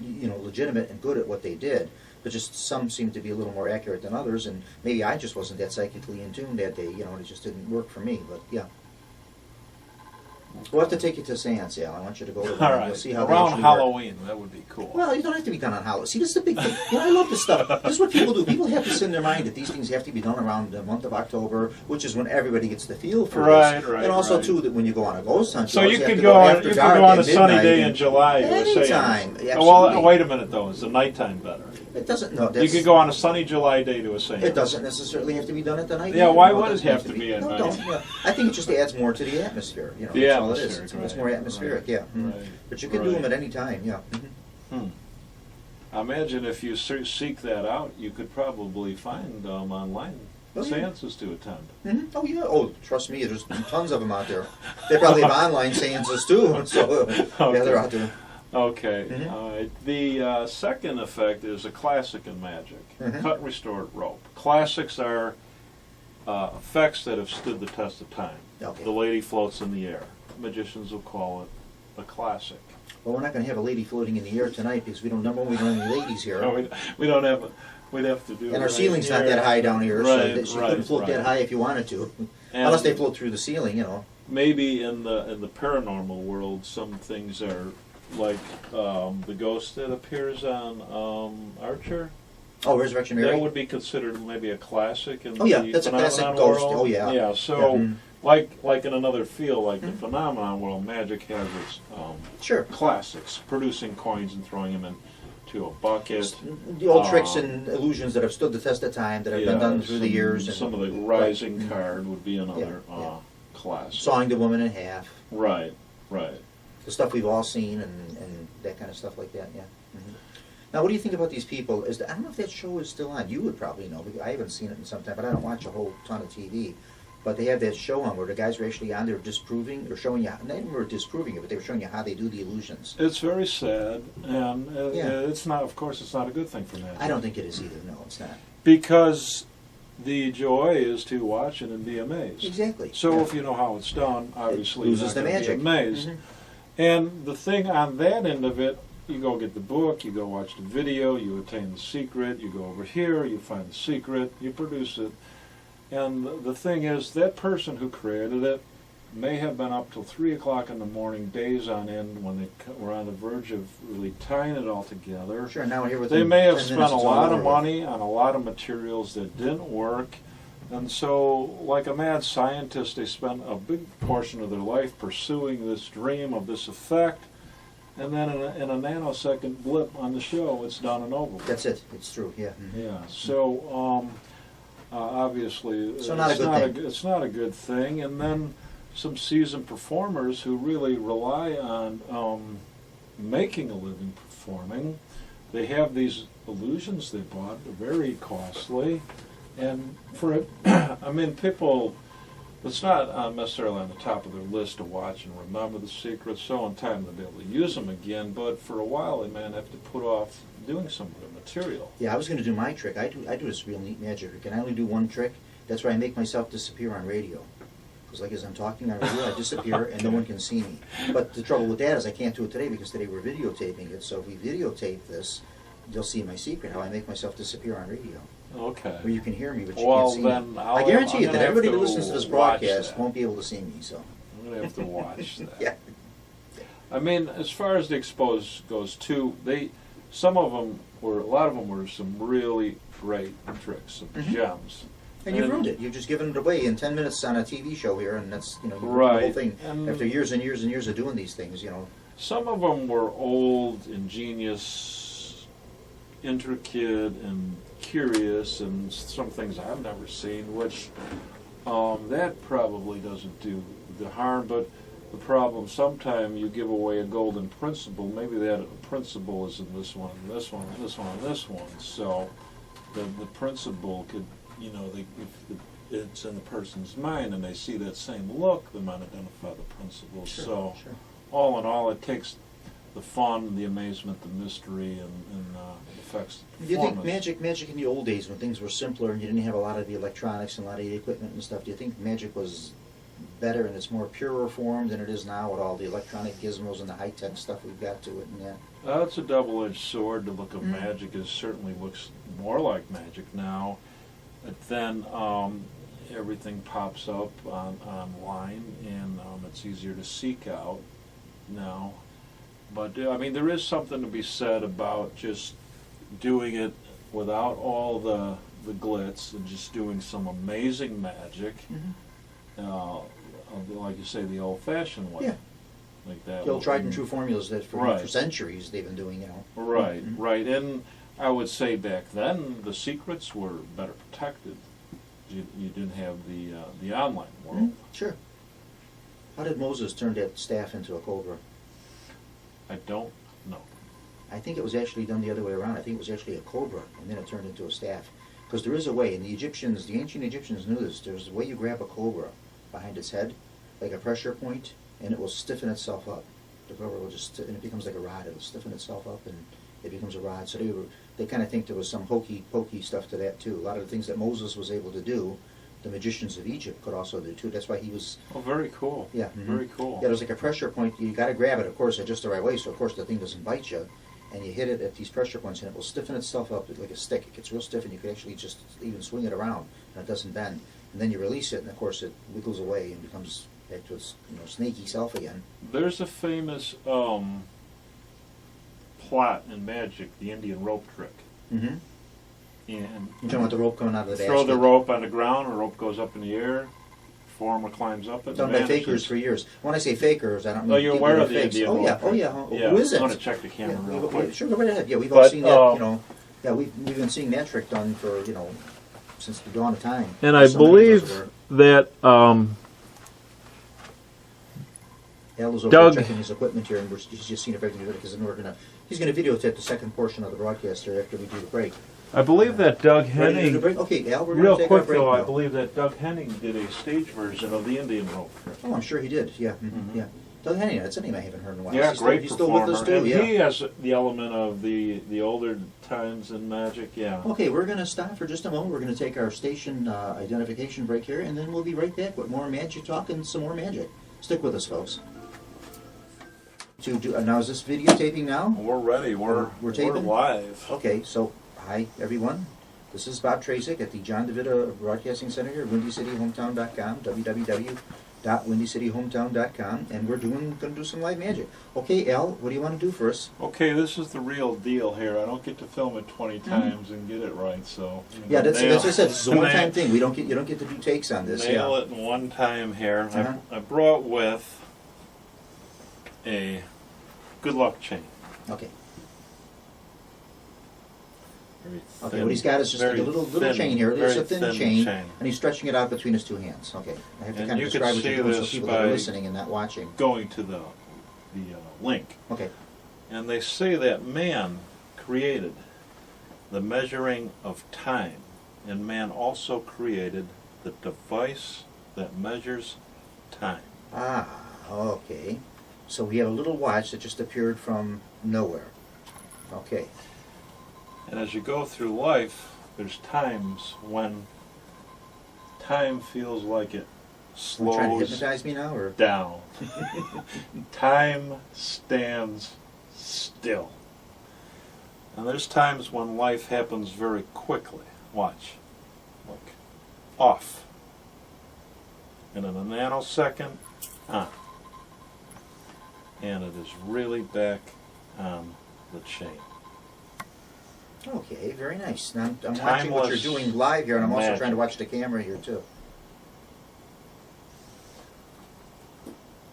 Speaker 2: you know, legitimate and good at what they did, but just some seemed to be a little more accurate than others, and maybe I just wasn't that psychically in tune that day. You know, and it just didn't work for me. But yeah. We'll have to take you to a seance, Al. I want you to go to one.
Speaker 3: All
Speaker 2: and
Speaker 3: right,
Speaker 2: You'll see how they
Speaker 3: around
Speaker 2: actually work.
Speaker 3: Halloween, that would be cool.
Speaker 2: Well, you don't have to be done on Halloween. See, this is the big thing. You know, I love this stuff. This is what people do. People have this in their mind that these things have to be done around the month of October, which is when everybody gets the feel for
Speaker 3: Right,
Speaker 2: this.
Speaker 3: right,
Speaker 2: And also,
Speaker 3: right.
Speaker 2: too, that when you go on a ghost hunt,
Speaker 3: So
Speaker 2: you
Speaker 3: you
Speaker 2: always have
Speaker 3: could
Speaker 2: to
Speaker 3: go on,
Speaker 2: after
Speaker 3: you could
Speaker 2: dark
Speaker 3: go on a
Speaker 2: at
Speaker 3: sunny
Speaker 2: midnight
Speaker 3: day
Speaker 2: and-
Speaker 3: in July to a
Speaker 2: Anytime,
Speaker 3: seance.
Speaker 2: absolutely.
Speaker 3: Well, wait a minute though. Is the nighttime better?
Speaker 2: It doesn't. No,
Speaker 3: You
Speaker 2: that's,
Speaker 3: could go on a sunny July day to a seance.
Speaker 2: It doesn't necessarily have to be done at the night.
Speaker 3: Yeah,
Speaker 2: either.
Speaker 3: why
Speaker 2: No,
Speaker 3: would it
Speaker 2: doesn't
Speaker 3: have to be at
Speaker 2: no,
Speaker 3: night?
Speaker 2: Don't, yeah. I think it just adds more to the atmosphere. You know,
Speaker 3: The
Speaker 2: that's all it is.
Speaker 3: atmosphere,
Speaker 2: It's
Speaker 3: right,
Speaker 2: more atmospheric,
Speaker 3: right,
Speaker 2: yeah. Mhm.
Speaker 3: right,
Speaker 2: But you can do
Speaker 3: right.
Speaker 2: them at any time, yeah. Mhm.
Speaker 3: I imagine if you seek that out, you could probably find online
Speaker 2: Oh, yeah.
Speaker 3: seances to attend.
Speaker 2: Mhm. Oh yeah. Oh, trust me, there's tons of them out there. They probably have online seances too. So yeah, they're out there.
Speaker 3: Okay.
Speaker 2: Mhm.
Speaker 3: All right. The second effect is a classic in magic.
Speaker 2: Mhm.
Speaker 3: Cut, restored, rope. Classics are effects that have stood the test of time.
Speaker 2: Okay.
Speaker 3: The lady floats in the air. Magicians will call it a classic.
Speaker 2: Well, we're not going to have a lady floating in the air tonight because we don't have any ladies here.
Speaker 3: No, we don't have. We'd have to do. it
Speaker 2: And our
Speaker 3: right
Speaker 2: ceiling's not
Speaker 3: here.
Speaker 2: that high down here,
Speaker 3: Right,
Speaker 2: so you
Speaker 3: right,
Speaker 2: couldn't float
Speaker 3: right.
Speaker 2: that high if you wanted to,
Speaker 3: And
Speaker 2: unless they float through the ceiling, you know.
Speaker 3: maybe in the paranormal world, some things are like the ghost that appears on Archer.
Speaker 2: Oh, Resurrection Mary?
Speaker 3: That would be considered maybe a classic in
Speaker 2: Oh, yeah,
Speaker 3: the
Speaker 2: that's a classic
Speaker 3: phenomenon
Speaker 2: ghost.
Speaker 3: world.
Speaker 2: Oh, yeah.
Speaker 3: Yeah, so
Speaker 2: Yeah.
Speaker 3: like in another field, like the phenomenon world, magic has its
Speaker 2: Sure.
Speaker 3: classics, producing coins and throwing them into a bucket.
Speaker 2: The old tricks and illusions that have stood the test of time, that have been done through the years. And
Speaker 3: some of the rising card would be another
Speaker 2: Yeah.
Speaker 3: classic.
Speaker 2: Sawing the woman in half.
Speaker 3: Right, right.
Speaker 2: The stuff we've all seen and that kind of stuff like that, yeah. Now, what do you think about these people? I don't know if that show is still on. You would probably know. I haven't seen it in some time, but I don't watch a whole ton of TV. But they have that show on where the guys are actually on there disproving, or showing you, not even were disproving it, but they were showing you how they do the illusions.
Speaker 3: It's very sad, and
Speaker 2: Yeah.
Speaker 3: it's not, of course, it's not a good thing for magic.
Speaker 2: I don't think it is either. No, it's not.
Speaker 3: Because the joy is to watch it and be amazed.
Speaker 2: Exactly.
Speaker 3: So
Speaker 2: Yeah.
Speaker 3: if you know how it's done, obviously
Speaker 2: loses
Speaker 3: you're
Speaker 2: the
Speaker 3: not gonna
Speaker 2: magic.
Speaker 3: be amazed. And the thing on that end of it, you go get the book, you go watch the video, you attain the secret, you go over here, you find the secret, you produce it. And the thing is, that person who created it may have been up till 3 o'clock in the morning, days on end, when they were on the verge of really tying it all together.
Speaker 2: Sure, now we're here with
Speaker 3: They
Speaker 2: them
Speaker 3: may have
Speaker 2: 10
Speaker 3: spent
Speaker 2: minutes,
Speaker 3: a
Speaker 2: it's all
Speaker 3: lot
Speaker 2: over
Speaker 3: of
Speaker 2: with.
Speaker 3: money on a lot of materials that didn't work. And so, like a mad scientist, they spent a big portion of their life pursuing this dream of this effect. And then in a nanosecond blip on the show, it's done and over with.
Speaker 2: That's it. It's true, yeah.
Speaker 3: Yeah, so obviously
Speaker 2: So not a good thing.
Speaker 3: it's not a good thing. And then some seasoned performers who really rely on making a living performing, they have these illusions they bought, they're very costly. And for it, I mean, people, it's not necessarily on the top of their list to watch and remember the secrets, so in time they'll be able to use them again, but for a while they may have to put off doing some of the material.
Speaker 2: Yeah, I was going to do my trick. I do this real neat magic trick, and I only do one trick. That's where I make myself disappear on radio. Because like as I'm talking on radio, I disappear and no one can see me. But the trouble with that is I can't do it today because today we're videotaping it. So if we videotape this, you'll see my secret, how I make myself disappear on radio.
Speaker 3: Okay.
Speaker 2: Where you can hear me, but you
Speaker 3: Well,
Speaker 2: can't see me.
Speaker 3: then
Speaker 2: I guarantee
Speaker 3: I'm
Speaker 2: you that
Speaker 3: gonna
Speaker 2: everybody
Speaker 3: have
Speaker 2: who
Speaker 3: to
Speaker 2: listens to this
Speaker 3: watch
Speaker 2: broadcast
Speaker 3: that.
Speaker 2: won't be able to see me. So
Speaker 3: I'm going to have to watch that.
Speaker 2: yeah.
Speaker 3: I mean, as far as the exposed goes too, a lot of them were some really great tricks, some gems.
Speaker 2: And you've ruined it. You've just given it away in 10 minutes on a TV show here, and that's, you've ruined the whole
Speaker 3: Right.
Speaker 2: thing.
Speaker 3: And
Speaker 2: After years and years and years of doing these things,
Speaker 3: some of them were old, ingenious, intricate, and curious, and some things I've never seen, which that probably doesn't do the harm. But the problem, sometimes you give away a golden principle. Maybe that principle is in this one, and this one, and this one, and this one. So the principle could, if it's in the person's mind and they see that same look, they might identify the principle.
Speaker 2: Sure,
Speaker 3: So
Speaker 2: sure.
Speaker 3: all in all, it takes the fun, the amazement, the mystery, and affects the
Speaker 2: Do you think
Speaker 3: performance.
Speaker 2: magic in the old days when things were simpler and you didn't have a lot of the electronics and a lot of the equipment and stuff, do you think magic was better and it's more purer form than it is now with all the electronic gizmos and the high-tech stuff we've got to it and that?
Speaker 3: It's a double-edged sword. To look at magic, it certainly looks more like magic now. But then everything pops up online, and it's easier to seek out now. But I mean, there is something to be said about just doing it without all the glitz and just doing some amazing magic, like you say, the old-fashioned way.
Speaker 2: Yeah.
Speaker 3: Like that.
Speaker 2: The old tried and true formulas that for
Speaker 3: Right.
Speaker 2: centuries they've been doing,
Speaker 3: Right, right. And I would say back then the secrets were better protected. You didn't have the online world.
Speaker 2: Sure. How did Moses turn that staff into a cobra?
Speaker 3: I don't know.
Speaker 2: I think it was actually done the other way around. I think it was actually a cobra, and then it turned into a staff. Because there is a way, and the ancient Egyptians knew this. There's a way you grab a cobra behind its head, like a pressure point, and it will stiffen itself up. The cobra will just, and it becomes like a rod. It will stiffen itself up, and it becomes a rod. So they kind of think there was some hokey-pokey stuff to that too. A lot of the things that Moses was able to do, the magicians of Egypt could also do too. That's why he was.
Speaker 3: Oh, very cool.
Speaker 2: Yeah.
Speaker 3: Very cool.
Speaker 2: Yeah, there's like a pressure point. You got to grab it, of course, at just the right way. So of course the thing doesn't bite you, and you hit it at these pressure points, and it will stiffen itself up like a stick. It gets real stiff, and you can actually just even swing it around, and it doesn't bend. And then you release it, and of course it wiggles away and becomes back to its snaky self again.
Speaker 3: There's a famous plot in magic, the Indian rope trick.
Speaker 2: Mm-hmm.
Speaker 3: And
Speaker 2: You're talking about the rope coming out of the basket?
Speaker 3: throw the rope on the ground, the rope goes up in the air, performer climbs up it.
Speaker 2: Done by fakers for years. When I say fakers, I don't mean
Speaker 3: you're
Speaker 2: people
Speaker 3: aware
Speaker 2: who are
Speaker 3: of the
Speaker 2: fakes.
Speaker 3: Indian
Speaker 2: Oh yeah,
Speaker 3: rope
Speaker 2: oh
Speaker 3: trick.
Speaker 2: yeah.
Speaker 3: Yeah,
Speaker 2: Who is it?
Speaker 3: I'm going to check the camera real quick.
Speaker 2: Sure, go right ahead. Yeah, we've all
Speaker 3: But,
Speaker 2: seen that. You know, yeah, we've been seeing that trick done for since the dawn of time.
Speaker 3: And I
Speaker 2: So many of us
Speaker 3: believe
Speaker 2: were-
Speaker 3: that
Speaker 2: Al is over
Speaker 3: Doug-
Speaker 2: checking his equipment here, and he's just seeing if everything's ready, because then he's going to videotape the second portion of the broadcast here after we do the break.
Speaker 3: Doug
Speaker 2: Ready to do the
Speaker 3: Henning,
Speaker 2: break? Okay, Al, we're
Speaker 3: real
Speaker 2: going to take
Speaker 3: quick
Speaker 2: our break
Speaker 3: though, I
Speaker 2: now.
Speaker 3: believe that Doug Henning did a stage version of the Indian rope trick.
Speaker 2: Oh, I'm sure he did. Yeah, yeah. Doug Henning, that's a name I haven't heard in a while.
Speaker 3: Yeah,
Speaker 2: He's
Speaker 3: great
Speaker 2: still
Speaker 3: performer.
Speaker 2: with us too.
Speaker 3: And
Speaker 2: Yeah.
Speaker 3: he has the element of the older times in magic. Yeah.
Speaker 2: Okay, we're going to stop for just a moment. We're going to take our station identification break here, and then we'll be right back with more magic talk and some more magic. Stick with us, folks. Now, is this videotaping now?
Speaker 3: We're ready. We're
Speaker 2: taping?
Speaker 3: live.
Speaker 2: Okay, so hi, everyone. This is Bob TRZECIAK at the John DeVita Broadcasting Center here, WindyCityHometown.com, www.windycityhometown.com, and we're going to do some live magic. Okay, Al, what do you want to do for us?
Speaker 3: Okay, this is the real deal here. I don't get to film it 20 times and get it right, so
Speaker 2: Yeah, that's what I said. This is a one-time
Speaker 3: nail-
Speaker 2: thing. You don't get to do takes on this.
Speaker 3: Nail
Speaker 2: Yeah.
Speaker 3: it in one time here.
Speaker 2: Uh-huh.
Speaker 3: I brought with a good luck chain.
Speaker 2: Okay.
Speaker 3: Very
Speaker 2: Okay,
Speaker 3: thin-
Speaker 2: what he's got is just like a
Speaker 3: very
Speaker 2: little
Speaker 3: thin-
Speaker 2: chain here. There's a
Speaker 3: very
Speaker 2: thin chain, and he's stretching it out between his two hands. Okay, I have to
Speaker 3: And
Speaker 2: kind
Speaker 3: you
Speaker 2: of
Speaker 3: can
Speaker 2: describe what
Speaker 3: see
Speaker 2: you're doing so
Speaker 3: this
Speaker 2: people that are
Speaker 3: by-
Speaker 2: listening and not watching.
Speaker 3: Going to the link.
Speaker 2: Okay.
Speaker 3: And they say that man created the measuring of time, and man also created the device that measures time.
Speaker 2: Ah, okay. So we have a little watch that just appeared from nowhere. Okay.
Speaker 3: And as you go through life, there's times when time feels like it
Speaker 2: You're trying to
Speaker 3: slows
Speaker 2: hypnotize me now, or?
Speaker 3: down. Time stands still. And there's times when life happens very quickly. Watch. Look. Off. And in a nanosecond, on. And it is really back on the chain.
Speaker 2: Okay, very nice. Now I'm watching what you're
Speaker 3: Timeless
Speaker 2: doing live here, and I'm also
Speaker 3: magic.
Speaker 2: trying to watch the camera here too.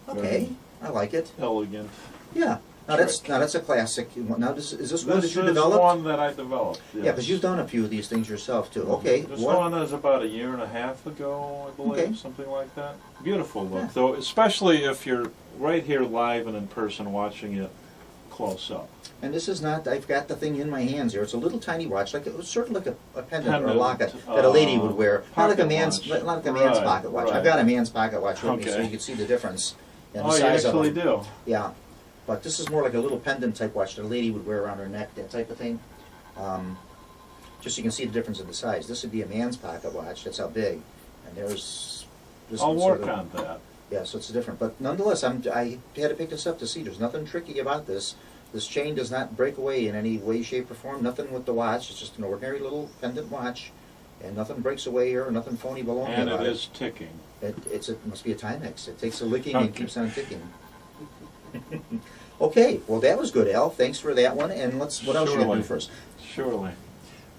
Speaker 2: Okay, I like it.
Speaker 3: Elegant.
Speaker 2: Yeah. Now that's a classic. Now is this one that
Speaker 3: This
Speaker 2: you
Speaker 3: is
Speaker 2: developed?
Speaker 3: one that I developed.
Speaker 2: Yeah,
Speaker 3: yes.
Speaker 2: because you've done a few of these things yourself too. Okay.
Speaker 3: This
Speaker 2: what?
Speaker 3: one is about 1.5 years ago, I believe,
Speaker 2: Okay.
Speaker 3: something like that. Beautiful look,
Speaker 2: Yeah.
Speaker 3: though, especially if you're right here live and in person watching it close up.
Speaker 2: And this is not. I've got the thing in my hands here. It's a little tiny watch, like it was sort of like a pendant or a
Speaker 3: Pendant,
Speaker 2: locket that a lady would wear. Not like a
Speaker 3: pocket
Speaker 2: man's,
Speaker 3: watch.
Speaker 2: not like a man's
Speaker 3: Right,
Speaker 2: pocket watch.
Speaker 3: right.
Speaker 2: I've got a man's pocket watch with me, so
Speaker 3: Okay.
Speaker 2: you can see the difference in the
Speaker 3: Oh, you
Speaker 2: size of
Speaker 3: actually
Speaker 2: them.
Speaker 3: do.
Speaker 2: Yeah, but this is more like a little pendant type watch that a lady would wear around her neck, that type of thing. Just so you can see the difference in the size. This would be a man's pocket watch. That's how big. And there's this
Speaker 3: I'll
Speaker 2: one's
Speaker 3: work
Speaker 2: sort of-
Speaker 3: on that.
Speaker 2: Yeah, so it's different. But nonetheless, I had to pick this up to see. There's nothing tricky about this. This chain does not break away in any way, shape, or form. Nothing with the watch. It's just an ordinary little pendant watch. And nothing breaks away here, or nothing phony baloney
Speaker 3: And
Speaker 2: about
Speaker 3: it is ticking.
Speaker 2: It must be a Timex. It takes a licking and
Speaker 3: Okay.
Speaker 2: keeps on ticking. Okay, well that was good, Al. Thanks for that one. And what else you gonna
Speaker 3: Surely.
Speaker 2: do first?
Speaker 3: Surely.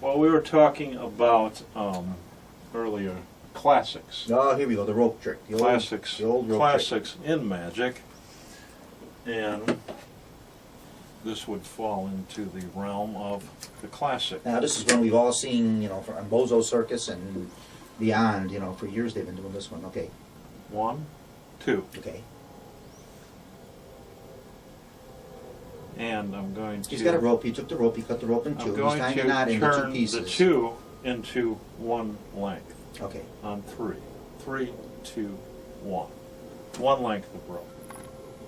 Speaker 3: Well, we were talking about earlier classics.
Speaker 2: Oh, here we go. The rope trick. The
Speaker 3: Classics.
Speaker 2: old rope
Speaker 3: Classics in magic. And this would fall into the realm of the classic.
Speaker 2: trick. Now this is one we've all seen, from Bozo Circus and beyond. For years they've been doing this one. Okay.
Speaker 3: 1, 2.
Speaker 2: Okay.
Speaker 3: And I'm going to...
Speaker 2: He's got a rope. He took the rope. He cut the rope in two.
Speaker 3: I'm
Speaker 2: He's
Speaker 3: going
Speaker 2: tying
Speaker 3: to
Speaker 2: the knot into two
Speaker 3: turn
Speaker 2: pieces.
Speaker 3: the 2 into 1 length
Speaker 2: Okay.
Speaker 3: on 3. 3, 2, 1. 1 length of rope.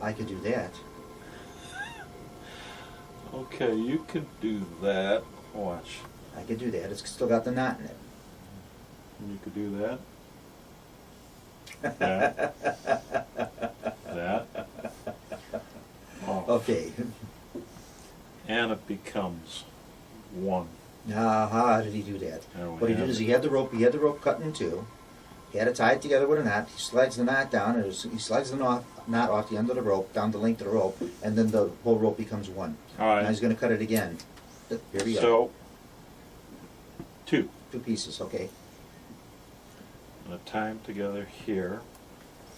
Speaker 2: I could do that.
Speaker 3: Okay, you could do that. Watch.
Speaker 2: I could do that. It's still got the knot in it.
Speaker 3: You could do that. That. That. Oh.
Speaker 2: Okay.
Speaker 3: And it becomes 1.
Speaker 2: Now, how did he do that?
Speaker 3: There we
Speaker 2: What he
Speaker 3: have
Speaker 2: did is
Speaker 3: it.
Speaker 2: he had the rope. He had the rope cut in two. He had it tied together with a knot. He slides the knot down, and he slides the knot off the end of the rope, down the length of the rope, and then the whole rope becomes one.
Speaker 3: All right.
Speaker 2: Now he's going to cut it again. Here we go.
Speaker 3: So, two.
Speaker 2: Two pieces, okay.
Speaker 3: I'm going to tie them together here.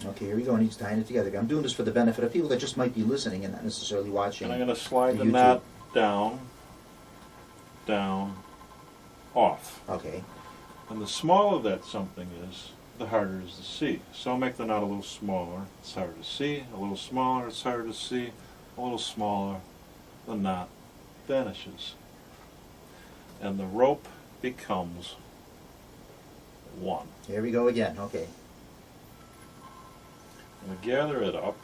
Speaker 2: Okay, here we go, and he's tying it together. I'm doing this for the benefit of people that just might be listening and not necessarily watching.
Speaker 3: And I'm going to slide the
Speaker 2: YouTube.
Speaker 3: knot down, down, off.
Speaker 2: Okay.
Speaker 3: And the smaller that something is, the harder it is to see. So I'll make the knot a little smaller, it's harder to see. A little smaller, it's harder to see. A little smaller, the knot vanishes. And the rope becomes one.
Speaker 2: Here we go again, okay.
Speaker 3: I'm going to gather it up,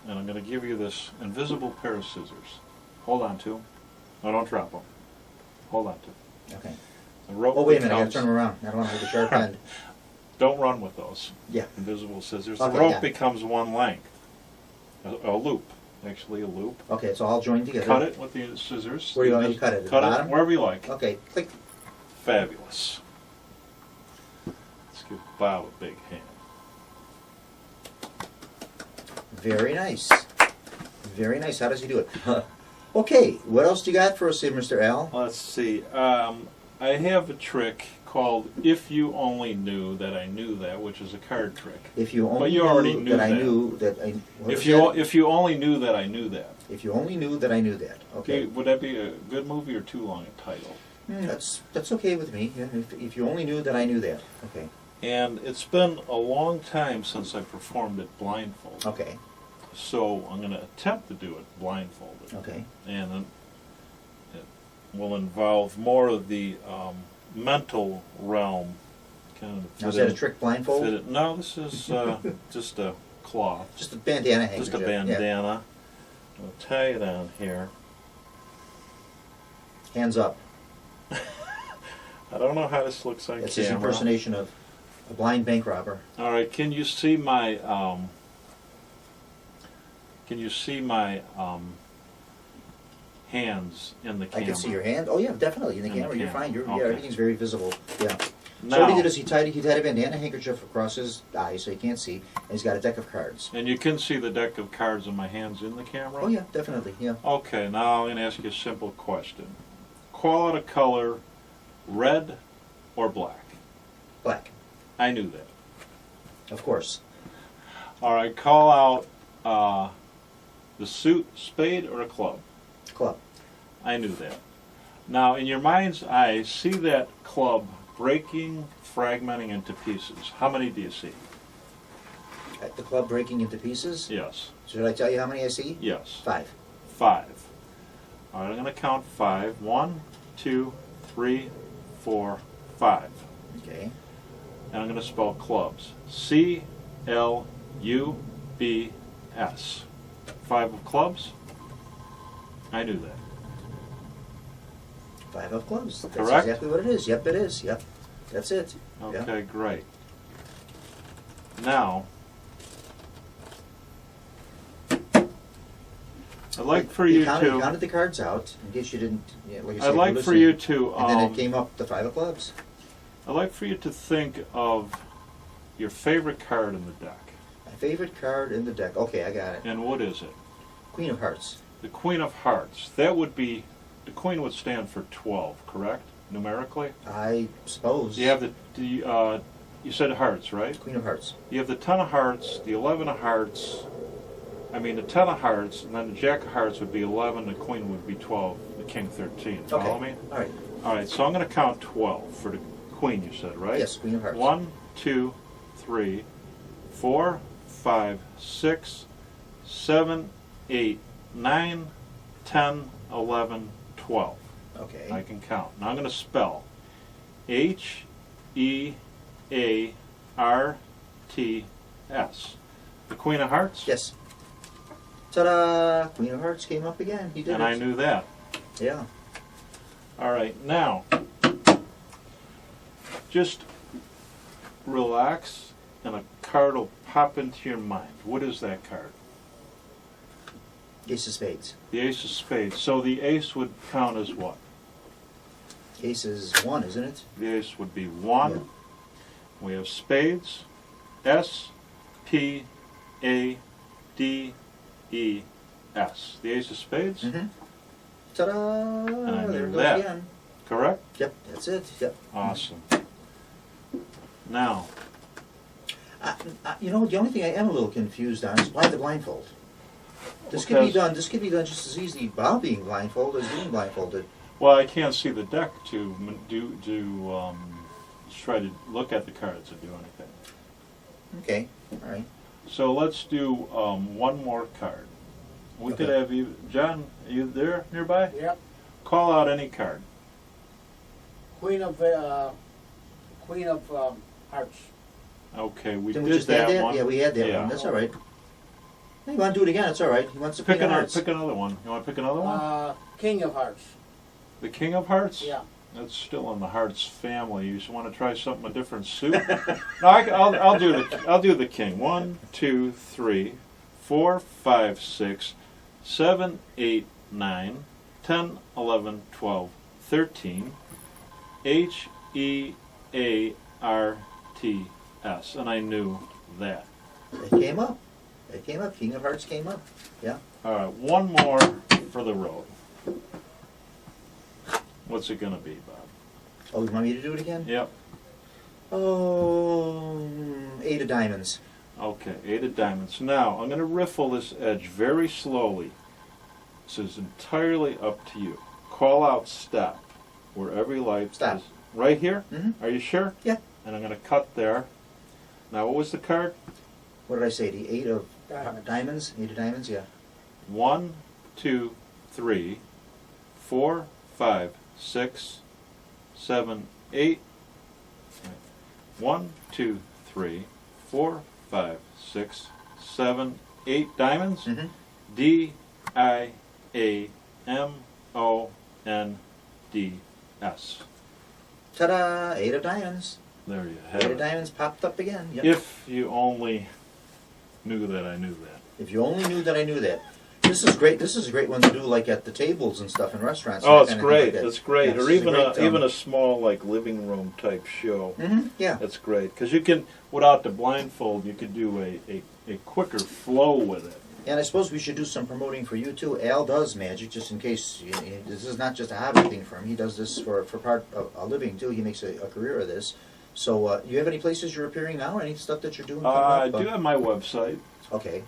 Speaker 3: and I'm going to give you this invisible pair of scissors. Hold on to them. No, don't drop them. Hold on to them.
Speaker 2: Okay.
Speaker 3: The rope
Speaker 2: Oh, wait a minute, I got
Speaker 3: becomes-
Speaker 2: to turn them around. I don't want to hold the sharp end.
Speaker 3: Don't run with those.
Speaker 2: Yeah.
Speaker 3: Invisible scissors.
Speaker 2: Okay,
Speaker 3: the rope
Speaker 2: yeah.
Speaker 3: becomes one length. A loop. Actually, a loop.
Speaker 2: Okay, it's all joined together.
Speaker 3: Cut it with the scissors.
Speaker 2: Where do you want me to cut it? At the
Speaker 3: Cut
Speaker 2: bottom?
Speaker 3: it wherever you like.
Speaker 2: Okay, click.
Speaker 3: Fabulous. Let's give Bob a big hand.
Speaker 2: Very nice. Very nice. How does he do it? Okay, what else do you got for us here, Mr. Al?
Speaker 3: Let's see. I have a trick called "If You Only Knew That I Knew That," which is a card trick.
Speaker 2: If you only
Speaker 3: you already
Speaker 2: knew
Speaker 3: knew
Speaker 2: that I
Speaker 3: that.
Speaker 2: knew that I... what
Speaker 3: If
Speaker 2: is
Speaker 3: you
Speaker 2: that?
Speaker 3: if you only knew that I knew that.
Speaker 2: If you only knew that I knew that. Okay.
Speaker 3: Would that be a good movie or too long a title?
Speaker 2: That's okay with me. Yeah, if you only knew that I knew that. Okay.
Speaker 3: And it's been a long time since I performed it blindfolded.
Speaker 2: Okay.
Speaker 3: So I'm going to attempt to do it blindfolded.
Speaker 2: Okay.
Speaker 3: And then it will involve more of the mental realm. Kind of
Speaker 2: Now, is that a trick blindfold?
Speaker 3: No, this is just a cloth.
Speaker 2: Just a bandana handkerchief.
Speaker 3: Just a bandana. I'll tie it on here.
Speaker 2: Yeah. Hands up.
Speaker 3: I don't know how this looks on
Speaker 2: It's his
Speaker 3: camera.
Speaker 2: impersonation of a blind bank robber.
Speaker 3: All right, can you see my hands in the camera?
Speaker 2: I can see your hand. Oh yeah, definitely in the
Speaker 3: In the
Speaker 2: camera. You're
Speaker 3: camera.
Speaker 2: fine.
Speaker 3: Okay.
Speaker 2: Yeah, everything's very visible. Yeah. So
Speaker 3: Now,
Speaker 2: what he did is he tied a bandana handkerchief across his eyes so he can't see, and he's got a deck of cards.
Speaker 3: and you can see the deck of cards in my hands in the camera?
Speaker 2: Oh yeah, definitely. Yeah.
Speaker 3: Okay, now I'm going to ask you a simple question. Call out a color, red or black.
Speaker 2: Black,
Speaker 3: I knew that.
Speaker 2: of course.
Speaker 3: All right, call out the suit, spade or a club.
Speaker 2: Club.
Speaker 3: I knew that. Now, in your mind's eye, see that club breaking, fragmenting into pieces. How many do you see?
Speaker 2: At the club breaking into pieces.
Speaker 3: Yes.
Speaker 2: Should I tell you how many I see?
Speaker 3: Yes.
Speaker 2: 5.
Speaker 3: 5. All right, I'm going to count 5. 1, 2, 3, 4, 5.
Speaker 2: Okay.
Speaker 3: And I'm going to spell clubs. C-L-U-B-S. 5 of clubs? I knew that.
Speaker 2: 5 of clubs. That's
Speaker 3: Correct?
Speaker 2: exactly what it is. Yep, it is. Yep. That's it.
Speaker 3: Okay,
Speaker 2: Yeah.
Speaker 3: great. Now, I'd like for you
Speaker 2: He
Speaker 3: to...
Speaker 2: counted the cards out in case you didn't. Yeah, like you said,
Speaker 3: I'd
Speaker 2: you
Speaker 3: like
Speaker 2: were
Speaker 3: for you
Speaker 2: listening.
Speaker 3: to...
Speaker 2: And then it came up the 5 of clubs.
Speaker 3: I'd like for you to think of your favorite card in the deck.
Speaker 2: My favorite card in the deck. Okay, I got it.
Speaker 3: And what is it?
Speaker 2: Queen of Hearts.
Speaker 3: The Queen of Hearts. That would be... The Queen would stand for 12, correct? Numerically?
Speaker 2: I suppose.
Speaker 3: You have you said hearts, right?
Speaker 2: Queen of Hearts.
Speaker 3: You have the 10 of hearts, the 11 of hearts, the 10 of hearts, and then the Jack of hearts would be 11, the Queen would be 12, the King 13. Follow
Speaker 2: Okay.
Speaker 3: me?
Speaker 2: All right.
Speaker 3: All right, so I'm going to count 12 for the Queen, you said, right?
Speaker 2: Yes, Queen of Hearts.
Speaker 3: 1, 2, 3, 4, 5, 6, 7, 8, 9, 10, 11, 12.
Speaker 2: Okay.
Speaker 3: I can count. Now I'm going to spell H-E-A-R-T-S. The Queen of Hearts?
Speaker 2: Yes. Ta-da! Queen of Hearts came up again. He did
Speaker 3: And
Speaker 2: it.
Speaker 3: I knew that.
Speaker 2: Yeah.
Speaker 3: All right, now, just relax and a card will pop into your mind. What is that card?
Speaker 2: Ace of Spades.
Speaker 3: The Ace of Spades. So the Ace would count as what?
Speaker 2: Ace is 1, isn't it?
Speaker 3: The Ace would be 1.
Speaker 2: Yeah.
Speaker 3: We have Spades. S-P-A-D-E-S. The Ace of Spades?
Speaker 2: Mm-hmm. Ta-da!
Speaker 3: I
Speaker 2: There
Speaker 3: knew
Speaker 2: it goes
Speaker 3: that.
Speaker 2: again.
Speaker 3: Correct?
Speaker 2: Yep, that's it. Yep.
Speaker 3: Awesome. Now,
Speaker 2: You know, the only thing I am a little confused on is why the blindfold. This could be
Speaker 3: Because-
Speaker 2: done. This could be done just as easily while being blindfolded as being blindfolded.
Speaker 3: well, I can't see the deck to try to look at the cards and do anything.
Speaker 2: Okay. All right.
Speaker 3: So let's do one more card. We could
Speaker 2: Okay.
Speaker 3: have you, John, are you there nearby?
Speaker 1: Yep.
Speaker 3: Call out any card.
Speaker 1: Queen of Hearts.
Speaker 3: Okay, we
Speaker 2: Didn't
Speaker 3: did
Speaker 2: we just add
Speaker 3: that
Speaker 2: that?
Speaker 3: one.
Speaker 2: Yeah, we had that
Speaker 3: Yeah.
Speaker 2: one. That's all right. Hey, you want to do it again? It's all right. He wants to
Speaker 3: Pick
Speaker 2: pick
Speaker 3: another.
Speaker 2: hearts.
Speaker 3: Pick another one. You want to pick another one?
Speaker 1: King of Hearts.
Speaker 3: The King of Hearts.
Speaker 1: Yeah.
Speaker 3: That's still in the Hearts family. You just want to try something a different suit. No, I'll do the King. 1, 2, 3, 4, 5, 6, 7, 8, 9, 10, 11, 12, 13. H-E-A-R-T-S, and I knew that.
Speaker 2: It came up. It came up. King of Hearts came up. Yeah.
Speaker 3: All right, one more for the road. What's it gonna be, Bob?
Speaker 2: Oh, you want me to do it again?
Speaker 3: Yep.
Speaker 2: Oh, 8 of diamonds.
Speaker 3: Okay, 8 of diamonds. Now, I'm going to riffle this edge very slowly. This is entirely up to you. Call out stop, where every light
Speaker 2: Stop.
Speaker 3: is. Right here?
Speaker 2: Mhm.
Speaker 3: Are you sure?
Speaker 2: Yeah.
Speaker 3: And I'm going to cut there. Now, what was the card?
Speaker 2: What did I say? The 8 of
Speaker 1: Diamonds.
Speaker 2: diamonds? 8 of diamonds, yeah.
Speaker 3: 1, 2, 3, 4, 5, 6, 7, 8. 1, 2, 3, 4, 5, 6, 7, 8 diamonds.
Speaker 2: Mm-hmm.
Speaker 3: D-I-A-M-O-N-D-S.
Speaker 2: Ta-da! 8 of diamonds.
Speaker 3: There you
Speaker 2: 8
Speaker 3: have
Speaker 2: of
Speaker 3: it.
Speaker 2: diamonds popped up again. Yep.
Speaker 3: If you only knew that I knew that.
Speaker 2: If you only knew that I knew that. This is great. This is a great one to do, like at the tables and stuff in restaurants.
Speaker 3: Oh,
Speaker 2: and
Speaker 3: it's
Speaker 2: that kind of
Speaker 3: great.
Speaker 2: thing like that.
Speaker 3: It's great.
Speaker 2: Yeah,
Speaker 3: Or
Speaker 2: this is
Speaker 3: even
Speaker 2: great,
Speaker 3: even a small like living room type show.
Speaker 2: Mm-hmm. Yeah.
Speaker 3: That's great because you can, without the blindfold, you could do a quicker flow with it.
Speaker 2: And I suppose we should do some promoting for you too. Al does magic, just in case. This is not just a hobby thing for him. He does this for part of a living too. He makes a career of this. So, you have any places you're appearing now? Any stuff that you're doing?
Speaker 3: I
Speaker 2: coming up?
Speaker 3: do have my website,
Speaker 2: Okay.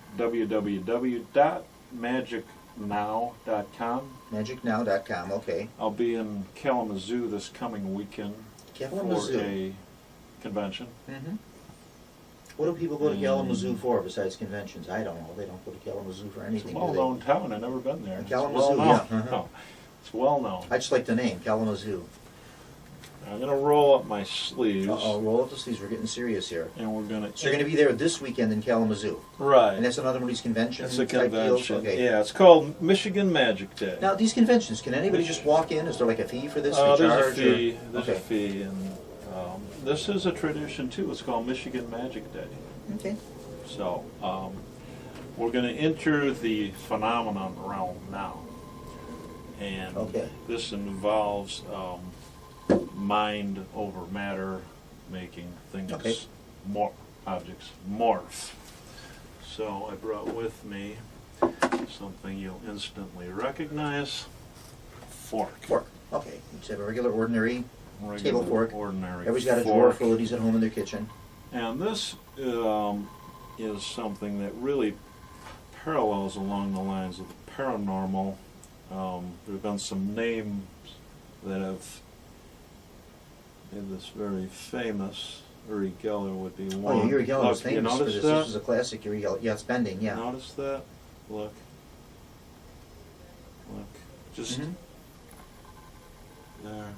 Speaker 3: www.magicnow.com.
Speaker 2: MagicNow.com. Okay.
Speaker 3: I'll be in Kalamazoo this coming weekend
Speaker 2: Kalamazoo.
Speaker 3: for a convention.
Speaker 2: Mm-hmm. What do people go to Kalamazoo for besides conventions? I don't know. They don't go to Kalamazoo for
Speaker 3: It's a
Speaker 2: anything, do
Speaker 3: well-known town. I've never been there. It's
Speaker 2: Kalamazoo,
Speaker 3: well-known.
Speaker 2: yeah, uh-huh.
Speaker 3: No, it's well-known.
Speaker 2: they? I just like the name, Kalamazoo.
Speaker 3: I'm going to roll up my sleeves,
Speaker 2: Uh-oh, roll up the sleeves. We're getting serious here.
Speaker 3: and we're going to...
Speaker 2: So you're going to be there this weekend in Kalamazoo.
Speaker 3: Right.
Speaker 2: And that's another one of these conventions?
Speaker 3: It's a
Speaker 2: type deals?
Speaker 3: convention.
Speaker 2: Okay.
Speaker 3: Yeah, it's called Michigan Magic Day.
Speaker 2: Now, these conventions, can anybody just walk in? Is there like a fee for this? They
Speaker 3: There's a
Speaker 2: charge, or-
Speaker 3: fee. There's a
Speaker 2: Okay.
Speaker 3: fee, and this is a tradition too. It's called Michigan Magic Day.
Speaker 2: Okay.
Speaker 3: So we're going to enter the phenomenon realm now, and
Speaker 2: Okay.
Speaker 3: this involves mind over matter, making things
Speaker 2: Okay.
Speaker 3: objects morph. So I brought with me something you'll instantly recognize: fork.
Speaker 2: Fork. Okay. You just have a regular, ordinary.
Speaker 3: Regular,
Speaker 2: Table fork.
Speaker 3: Ordinary.
Speaker 2: Everybody's got a
Speaker 3: fork.
Speaker 2: drawer full of these at home in their kitchen.
Speaker 3: And this is something that really parallels along the lines of the paranormal. There have been some names that have made this very famous. Uri Geller would be one.
Speaker 2: Oh, yeah, Uri Geller was
Speaker 3: Look, you
Speaker 2: famous for
Speaker 3: notice
Speaker 2: this.
Speaker 3: that?
Speaker 2: This is a classic Uri Geller. Yeah, it's bending, yeah.
Speaker 3: Notice that? Look. Look. Just
Speaker 2: Mhm.
Speaker 3: there.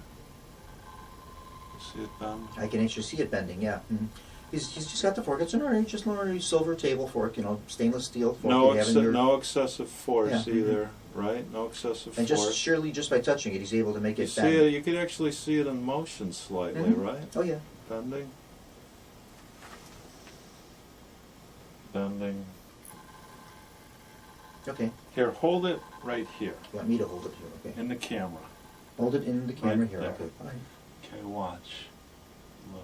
Speaker 3: You see it bend?
Speaker 2: I can actually see it bending, yeah. Mhm. He's just got the fork. It's an ordinary, just an ordinary silver table fork, stainless steel fork
Speaker 3: No,
Speaker 2: you have in your...
Speaker 3: no excessive force
Speaker 2: Yeah, mhm.
Speaker 3: either, right? No excessive
Speaker 2: And
Speaker 3: force.
Speaker 2: just surely, just by touching it, he's able to make
Speaker 3: You
Speaker 2: it
Speaker 3: see
Speaker 2: bend.
Speaker 3: it, you can actually see it in motion slightly,
Speaker 2: Mhm.
Speaker 3: right?
Speaker 2: Oh, yeah.
Speaker 3: Bending. Bending.
Speaker 2: Okay.
Speaker 3: Here, hold it right here
Speaker 2: You want me to hold it here, okay.
Speaker 3: in the camera.
Speaker 2: Hold it in the camera
Speaker 3: Right
Speaker 2: here,
Speaker 3: there.
Speaker 2: okay. Fine.
Speaker 3: Okay, watch. Look.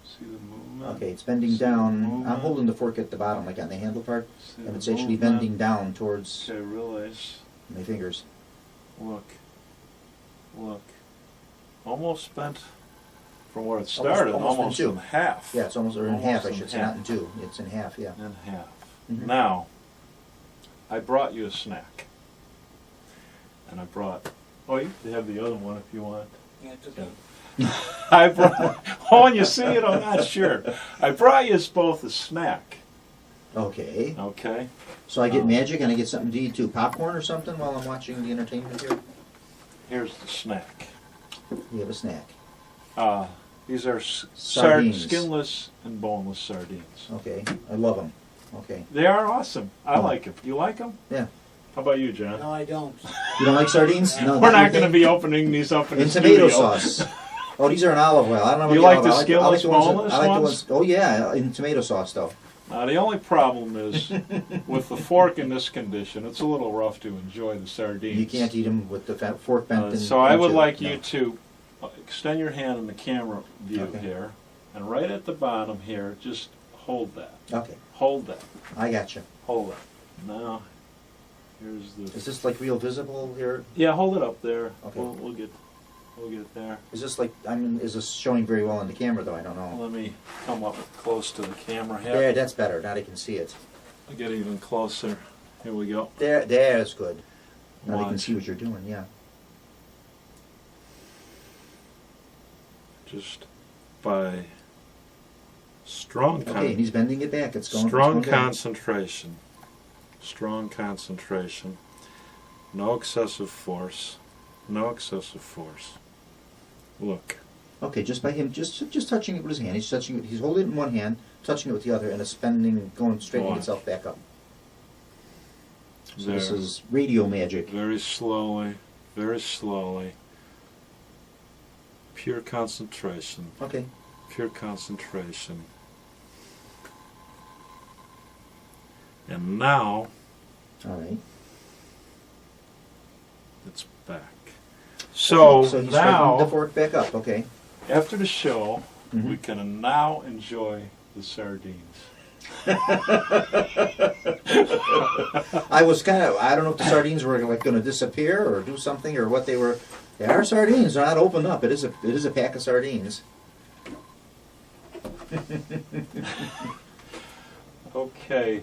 Speaker 3: See See the movement?
Speaker 2: Okay, it's bending
Speaker 3: See the
Speaker 2: down. I'm
Speaker 3: movement?
Speaker 2: holding the fork at the bottom, like on the handle part,
Speaker 3: See
Speaker 2: and
Speaker 3: the
Speaker 2: it's actually
Speaker 3: movement?
Speaker 2: bending down towards
Speaker 3: Okay, release.
Speaker 2: my fingers.
Speaker 3: Look. Look. Almost bent from where it started,
Speaker 2: almost in two.
Speaker 3: in half.
Speaker 2: Yeah, it's almost, or in
Speaker 3: Almost
Speaker 2: half, I
Speaker 3: in
Speaker 2: should say,
Speaker 3: half.
Speaker 2: not in two. It's in half, yeah.
Speaker 3: In half.
Speaker 2: Mhm.
Speaker 3: Now, I brought you a snack. And I brought, oh, you can have the other one if you want.
Speaker 1: Yeah, it's okay.
Speaker 3: I brought, oh, and you see it, I'm not sure. I brought you both a snack,
Speaker 2: Okay.
Speaker 3: okay?
Speaker 2: So I get magic and I get something to eat too. Popcorn or something while I'm watching the entertainment here?
Speaker 3: Here's the snack.
Speaker 2: We have a snack.
Speaker 3: These are
Speaker 2: Sardines.
Speaker 3: skinless and boneless sardines.
Speaker 2: Okay. I love them. Okay.
Speaker 3: They are awesome. I
Speaker 2: Oh.
Speaker 3: like them. You like them?
Speaker 2: Yeah.
Speaker 3: How about you, John?
Speaker 1: No, I don't.
Speaker 2: You don't like sardines? No,
Speaker 3: We're
Speaker 2: not
Speaker 3: not
Speaker 2: your
Speaker 3: going to
Speaker 2: thing?
Speaker 3: be opening these up in
Speaker 2: In
Speaker 3: the
Speaker 2: tomato
Speaker 3: studio.
Speaker 2: sauce. Oh, these are in olive oil. I don't know what
Speaker 3: You
Speaker 2: the
Speaker 3: like
Speaker 2: olive-
Speaker 3: the
Speaker 2: I like
Speaker 3: skinless,
Speaker 2: the ones that-
Speaker 3: boneless
Speaker 2: I like the
Speaker 3: ones?
Speaker 2: Oh yeah, in tomato sauce though.
Speaker 3: Now, the only problem is, with the fork in this condition, it's a little rough to enjoy the sardines.
Speaker 2: You can't eat them with the fork bent.
Speaker 3: So I would
Speaker 2: into-
Speaker 3: like
Speaker 2: no.
Speaker 3: you to extend your hand in the camera view
Speaker 2: Okay.
Speaker 3: here, and right at the bottom here, just hold that.
Speaker 2: Okay,
Speaker 3: Hold that.
Speaker 2: I got you.
Speaker 3: Hold that. Now, here's the.
Speaker 2: Is this like real visible here?
Speaker 3: Yeah, hold it up there.
Speaker 2: Okay.
Speaker 3: We'll get it there.
Speaker 2: Is this like is this showing very well on the camera though? I don't know.
Speaker 3: Let me come up close to the camera here.
Speaker 2: There, that's better. Now they can see it.
Speaker 3: I'll get even closer. Here we go.
Speaker 2: There's good. Now they can
Speaker 3: Watch.
Speaker 2: see what you're doing. Yeah.
Speaker 3: Just by strong
Speaker 2: Okay, and he's bending it back. It's going.
Speaker 3: strong
Speaker 2: it's going down.
Speaker 3: concentration. Strong concentration. No excessive force. No excessive force. Look.
Speaker 2: Okay, just by him, just touching it with his hand. He's touching it. He's holding it in one hand, touching it with the other, and it's bending, going straightening
Speaker 3: Watch.
Speaker 2: itself back up. So
Speaker 3: There.
Speaker 2: this is radio magic.
Speaker 3: Very slowly. Very slowly. Pure concentration.
Speaker 2: Okay.
Speaker 3: Pure concentration. And now
Speaker 2: All right.
Speaker 3: it's back. So,
Speaker 2: he's straightening
Speaker 3: now,
Speaker 2: the fork back up. Okay.
Speaker 3: after the show,
Speaker 2: Mhm.
Speaker 3: we can now enjoy the sardines.
Speaker 2: I was kind of, I don't know if the sardines were like going to disappear or do something or what they were. They are sardines. They're not opened up. It is a pack of sardines.
Speaker 3: Okay,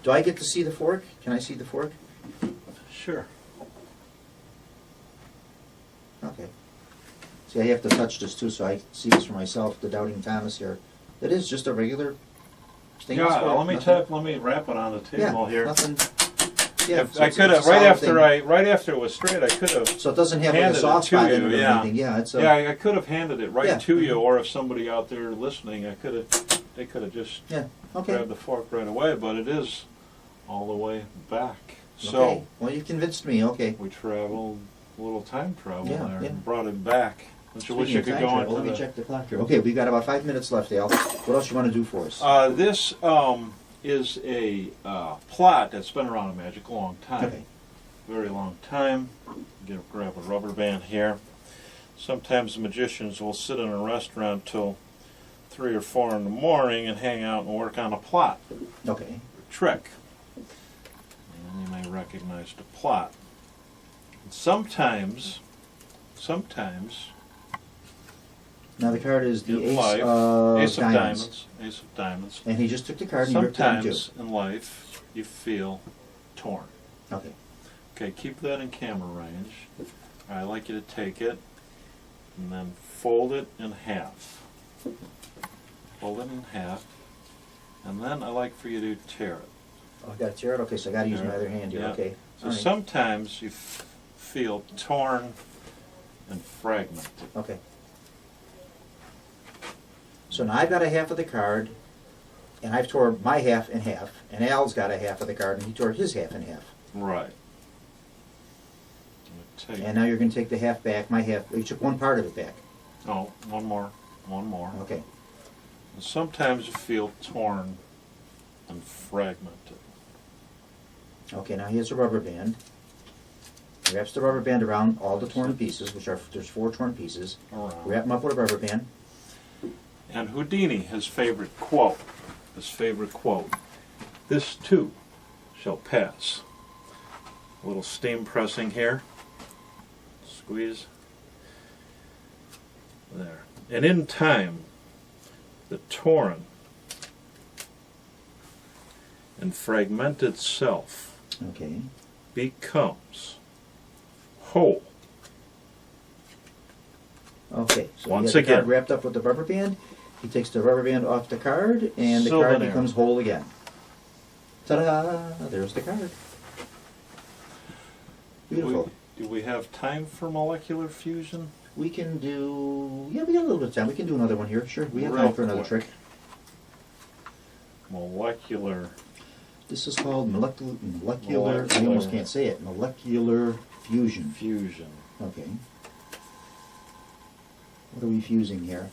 Speaker 2: Do I get to see the fork? Can I see the fork?
Speaker 3: sure.
Speaker 2: Okay. See, I have to touch this too, so I see this for myself. The Doubting Thomas here. It is just a regular stainless
Speaker 3: Yeah,
Speaker 2: fork.
Speaker 3: let me wrap it on the table
Speaker 2: Yeah,
Speaker 3: here.
Speaker 2: nothing. Yeah,
Speaker 3: If
Speaker 2: so
Speaker 3: I
Speaker 2: it's
Speaker 3: could
Speaker 2: a
Speaker 3: have right
Speaker 2: solid
Speaker 3: after
Speaker 2: thing.
Speaker 3: right after it was straight, I could have.
Speaker 2: So it doesn't have like a
Speaker 3: handed it
Speaker 2: soft
Speaker 3: to
Speaker 2: spot in
Speaker 3: you,
Speaker 2: it or
Speaker 3: yeah.
Speaker 2: anything. Yeah, it's a.
Speaker 3: Yeah, I could have handed it right
Speaker 2: Yeah.
Speaker 3: to you, or if somebody out there listening, they could have just
Speaker 2: Yeah. Okay.
Speaker 3: grabbed the fork right away. But it is all the way back. So
Speaker 2: Okay. Well, you convinced me. Okay.
Speaker 3: we traveled a little time travel
Speaker 2: Yeah,
Speaker 3: there
Speaker 2: yeah.
Speaker 3: and brought it back. Don't you wish
Speaker 2: Speaking
Speaker 3: you
Speaker 2: of
Speaker 3: could
Speaker 2: time
Speaker 3: go
Speaker 2: travel,
Speaker 3: into
Speaker 2: let me
Speaker 3: the...
Speaker 2: check the clock here. Okay, we've got about 5 minutes left, Al. What else you want to do for us?
Speaker 3: This is a plot that's been around in magic a long time.
Speaker 2: Okay.
Speaker 3: Very long time. Grab a rubber band here. Sometimes the magicians will sit in a restaurant till 3 or 4 in the morning and hang out and work on a plot,
Speaker 2: Okay.
Speaker 3: trick. And you may recognize the plot. And sometimes,
Speaker 2: Now the card is the
Speaker 3: in
Speaker 2: Ace
Speaker 3: life,
Speaker 2: of
Speaker 3: Ace of
Speaker 2: Diamonds.
Speaker 3: Diamonds, Ace of Diamonds.
Speaker 2: And he just took the card and he ripped it in two.
Speaker 3: Sometimes in life you feel torn.
Speaker 2: Okay.
Speaker 3: Okay, keep that in camera range. I'd like you to take it and then fold it in half. Fold it in half. And then I like for you to tear it.
Speaker 2: Oh, I got to tear it? Okay, so I got to use my other hand here.
Speaker 3: Yeah.
Speaker 2: Okay.
Speaker 3: So
Speaker 2: All right.
Speaker 3: sometimes you feel torn and fragmented.
Speaker 2: Okay. So now I've got a half of the card, and I've tore my half in half, and Al's got a half of the card, and he tore his half in half.
Speaker 3: Right. I'm gonna
Speaker 2: And now you're going to take the half back, my half. You took one part of it back.
Speaker 3: oh, one more.
Speaker 2: Okay.
Speaker 3: And sometimes you feel torn and fragmented.
Speaker 2: Okay, now here's a rubber band. He wraps the rubber band around all the torn pieces, which are, there's 4 torn pieces.
Speaker 3: Around.
Speaker 2: Wrap them up with a rubber band.
Speaker 3: And Houdini, his favorite quote, this too shall pass. A little steam pressing here. Squeeze. There. And in time, the torn and fragmented self
Speaker 2: Okay.
Speaker 3: becomes whole.
Speaker 2: Okay. So
Speaker 3: Once
Speaker 2: he has the card
Speaker 3: again.
Speaker 2: wrapped up with the rubber band. He takes the rubber band off the card, and the card
Speaker 3: Souvenir.
Speaker 2: becomes whole again. Ta-da! There's the card. Beautiful.
Speaker 3: Do we have time for molecular fusion?
Speaker 2: We can do... Yeah, we got a little bit of time. We can do another one here. Sure, we have
Speaker 3: Real
Speaker 2: time for another
Speaker 3: quick.
Speaker 2: trick.
Speaker 3: Molecular.
Speaker 2: This is called molecular... I almost can't say it. Molecular fusion.
Speaker 3: Fusion.
Speaker 2: Okay. What are we fusing here?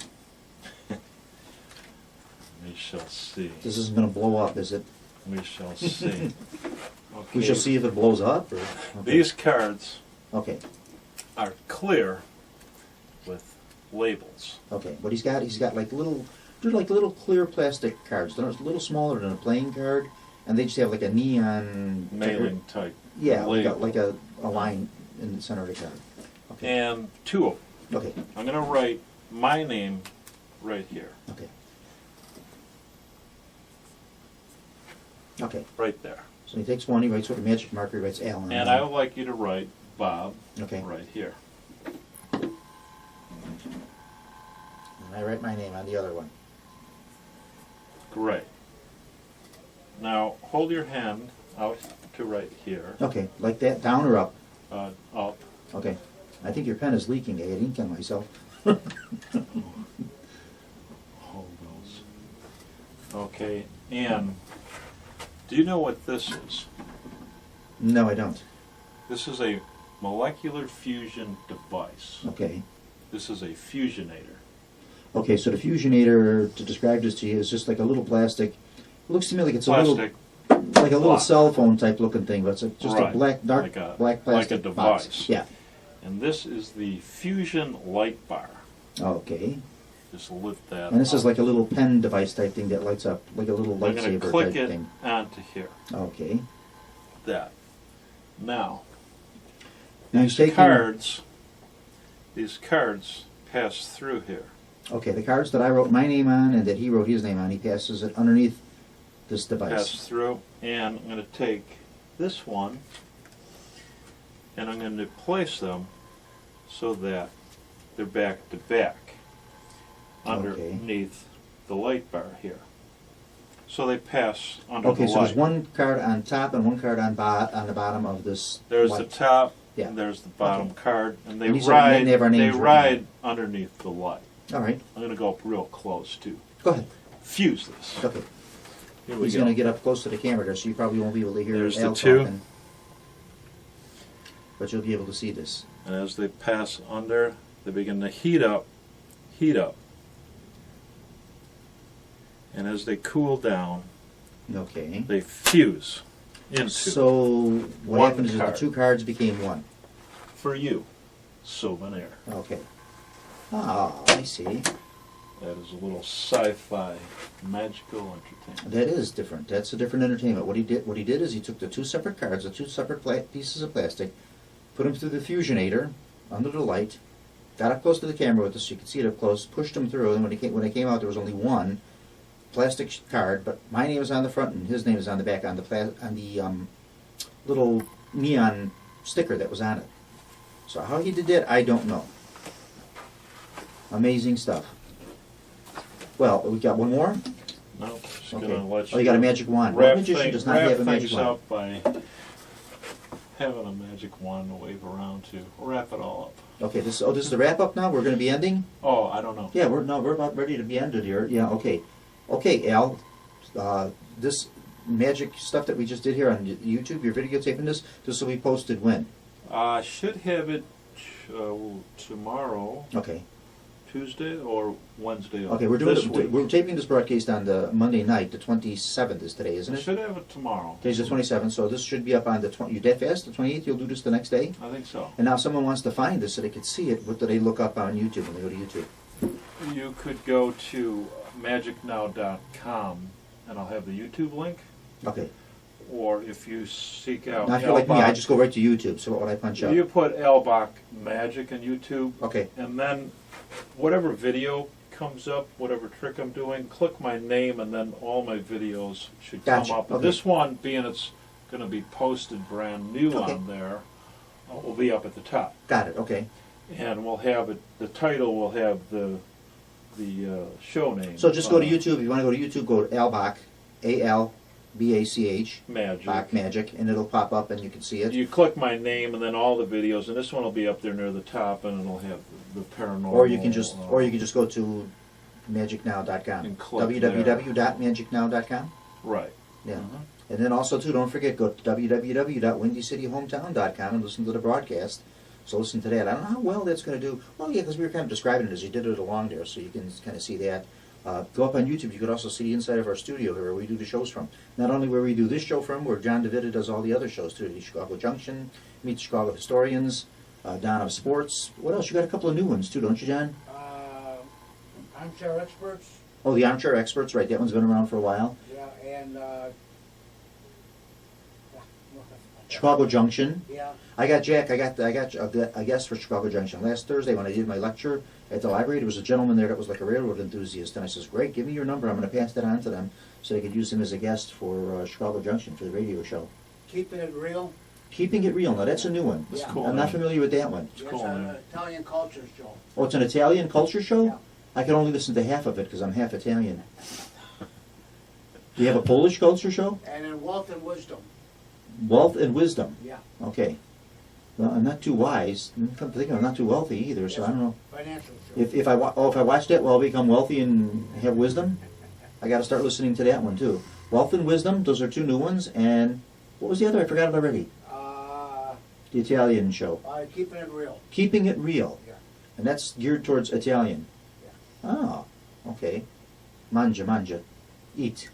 Speaker 3: We shall see.
Speaker 2: This isn't going to blow up, is it?
Speaker 3: We shall see. Okay.
Speaker 2: We shall see if it blows up. Or... Okay.
Speaker 3: These cards
Speaker 2: Okay.
Speaker 3: are clear with labels.
Speaker 2: Okay. What he's got like little... They're like little clear plastic cards. They're a little smaller than a playing card, and they just have like a neon...
Speaker 3: Mailing type.
Speaker 2: Yeah,
Speaker 3: label.
Speaker 2: like a line in the center of the card. Okay.
Speaker 3: And two of them.
Speaker 2: Okay.
Speaker 3: I'm going to write my name right here.
Speaker 2: Okay. Okay.
Speaker 3: Right there.
Speaker 2: So he takes one, he writes with a magic marker, he writes Al on it.
Speaker 3: And I would like you to write Bob
Speaker 2: Okay.
Speaker 3: right here.
Speaker 2: And I write my name on the other one.
Speaker 3: Great. Now hold your hand out to right here.
Speaker 2: Okay, like that, down or up?
Speaker 3: Up.
Speaker 2: Okay. I think your pen is leaking. I had ink on myself.
Speaker 3: Hold those. Okay. And do you know what this is?
Speaker 2: No, I don't.
Speaker 3: This is a molecular fusion device.
Speaker 2: Okay.
Speaker 3: This is a fusionator.
Speaker 2: Okay, so the fusionator, to describe this to you, is just like a little plastic. It looks to me like it's
Speaker 3: Plastic,
Speaker 2: a little, like a little
Speaker 3: block.
Speaker 2: cell phone type looking thing, but it's just
Speaker 3: Right.
Speaker 2: a black, dark,
Speaker 3: Like a-
Speaker 2: black plastic
Speaker 3: like a
Speaker 2: box.
Speaker 3: device.
Speaker 2: Yeah.
Speaker 3: and this is the fusion light bar.
Speaker 2: Okay.
Speaker 3: Just lift that.
Speaker 2: And this is
Speaker 3: up.
Speaker 2: like a little pen device type thing that lights up, like a little
Speaker 3: I'm going to
Speaker 2: lightsaber
Speaker 3: click
Speaker 2: type
Speaker 3: it
Speaker 2: thing.
Speaker 3: onto here.
Speaker 2: Okay.
Speaker 3: That. Now,
Speaker 2: Now
Speaker 3: these
Speaker 2: he's taking
Speaker 3: these cards pass through here.
Speaker 2: Okay, the cards that I wrote my name on and that he wrote his name on, he passes it underneath this
Speaker 3: Pass
Speaker 2: device.
Speaker 3: through, and I'm going to take this one, and I'm going to place them so that they're back to back underneath the light bar here. So they pass under
Speaker 2: Okay,
Speaker 3: the
Speaker 2: so
Speaker 3: light.
Speaker 2: there's one card on top and one card on the bottom of this
Speaker 3: There's
Speaker 2: light.
Speaker 3: the top,
Speaker 2: Yeah.
Speaker 3: and there's the bottom card, and they
Speaker 2: And these are-
Speaker 3: ride.
Speaker 2: they have our
Speaker 3: They
Speaker 2: names written
Speaker 3: ride underneath the light.
Speaker 2: All right,
Speaker 3: I'm going to go up real close to
Speaker 2: go ahead.
Speaker 3: fuse this.
Speaker 2: Okay,
Speaker 3: Here we
Speaker 2: he's
Speaker 3: go.
Speaker 2: going to get up close to the camera there, so you probably won't be able to hear
Speaker 3: There's the
Speaker 2: Al
Speaker 3: two.
Speaker 2: talking. But you'll be able to see this.
Speaker 3: And as they pass under, they begin to heat up, heat up. And as they cool down,
Speaker 2: Okay.
Speaker 3: they fuse into,
Speaker 2: So what
Speaker 3: one
Speaker 2: happens is the
Speaker 3: card.
Speaker 2: two cards became one.
Speaker 3: for you, souvenir.
Speaker 2: Okay. Ah, I see.
Speaker 3: That is a little sci-fi magical entertainment.
Speaker 2: That is different. That's a different entertainment. What he did is he took the two separate cards, the two separate pieces of plastic, put them through the fusionator under the light, got up close to the camera with this so you could see it up close, pushed them through, and when they came out there was only one plastic card, but my name is on the front and his name is on the back on the little neon sticker that was on it. So how he did that, I don't know. Amazing stuff. Well, we got one more.
Speaker 3: No, just
Speaker 2: Okay.
Speaker 3: gonna let you.
Speaker 2: Oh, you got a magic wand. What magician does not have a magic
Speaker 3: things
Speaker 2: wand?
Speaker 3: up by having a magic wand to wave around to wrap it all up.
Speaker 2: Okay, this is the wrap up now. We're going to be ending.
Speaker 3: Oh, I don't know.
Speaker 2: Yeah, we're about ready to be ended here. Yeah, okay, Al. This magic stuff that we just did here on YouTube, you're videotaping this. This will be posted when?
Speaker 3: I should have it tomorrow,
Speaker 2: Okay,
Speaker 3: Tuesday or Wednesday.
Speaker 2: okay. We're taping this broadcast on the Monday night. The 27th is today, isn't
Speaker 3: I
Speaker 2: it?
Speaker 3: should have it tomorrow.
Speaker 2: Today's the 27th, so this should be up on the 20. You dead fast? The 28th. You'll do this the next day.
Speaker 3: I think so.
Speaker 2: And now, if someone wants to find this so they could see it, what do they look up on YouTube when they go to YouTube?
Speaker 3: you could go to magicnow.com, and I'll have the YouTube link.
Speaker 2: Okay.
Speaker 3: Or if you seek out
Speaker 2: Now, if you're like me, I
Speaker 3: Albach,
Speaker 2: just go right to YouTube. So what would I punch up?
Speaker 3: you put Albach Magic in YouTube,
Speaker 2: Okay.
Speaker 3: and then whatever video comes up, whatever trick I'm doing, click my name, and then all my videos should
Speaker 2: Gotcha.
Speaker 3: come up. And
Speaker 2: Okay.
Speaker 3: this one, being it's going to be posted brand new
Speaker 2: Okay.
Speaker 3: on there, will be up at the top.
Speaker 2: Got it. Okay.
Speaker 3: And we'll have it. The title will have the show name.
Speaker 2: So just go to YouTube. If you want to go to YouTube, go to Albach, ALBACH,
Speaker 3: Magic.
Speaker 2: Bach Magic, and it'll pop up and you can see it.
Speaker 3: You click my name, and then all the videos, and this one will be up there near the top, and it'll have the paranormal.
Speaker 2: Or you can just go to magicnow.com.
Speaker 3: And click
Speaker 2: www.magicnow.com.
Speaker 3: right.
Speaker 2: Yeah.
Speaker 3: Mhm.
Speaker 2: And then also too, don't forget, go to www.windycityhometown.com and listen to the broadcast. So listen to that. I don't know how well that's going to do. Well, yeah, because we were kind of describing it as you did it along there, so you can kind of see that. Go up on YouTube. You could also see the inside of our studio here where we do the shows from. Not only where we do this show from, where John DeVita does all the other shows too. The Chicago Junction, Meet the Chicago Historians, Dawn of Sports. What else? You got a couple of new ones too, don't you, John?
Speaker 1: Armchair Experts.
Speaker 2: Oh, the Armchair Experts, right? That one's been around for a while.
Speaker 1: Yeah, and
Speaker 2: Chicago Junction.
Speaker 1: yeah.
Speaker 2: I got Jack. I got a guest for Chicago Junction last Thursday when I did my lecture at the library. There was a gentleman there that was like a railroad enthusiast, and I says, "Great, give me your number. I'm going to pass that on to them so they could use him as a guest for Chicago Junction for the radio show."
Speaker 1: Keeping it real.
Speaker 2: Keeping it real. Now that's a new one.
Speaker 3: That's
Speaker 1: Yeah.
Speaker 3: cool.
Speaker 2: I'm not familiar with that one.
Speaker 3: It's
Speaker 1: It's
Speaker 3: cool,
Speaker 1: an
Speaker 3: man.
Speaker 1: Italian culture show.
Speaker 2: Oh, it's an Italian culture show.
Speaker 1: Yeah.
Speaker 2: I can only listen to half of it because I'm half Italian. Do you have a Polish culture show?
Speaker 1: And then Wealth and Wisdom.
Speaker 2: Wealth and Wisdom.
Speaker 1: Yeah.
Speaker 2: Okay. Well, I'm not too wise. I'm thinking I'm not too wealthy either, so I don't know.
Speaker 1: Financial show.
Speaker 2: If I watch that, will I become wealthy and have wisdom? I got to start listening to that one too. Wealth and Wisdom. Those are two new ones. And what was the other? I forgot it already. The Italian show.
Speaker 1: Keeping it real.
Speaker 2: Keeping it real.
Speaker 1: Yeah.
Speaker 2: And that's geared towards Italian. Oh, okay. Mangia. Eat.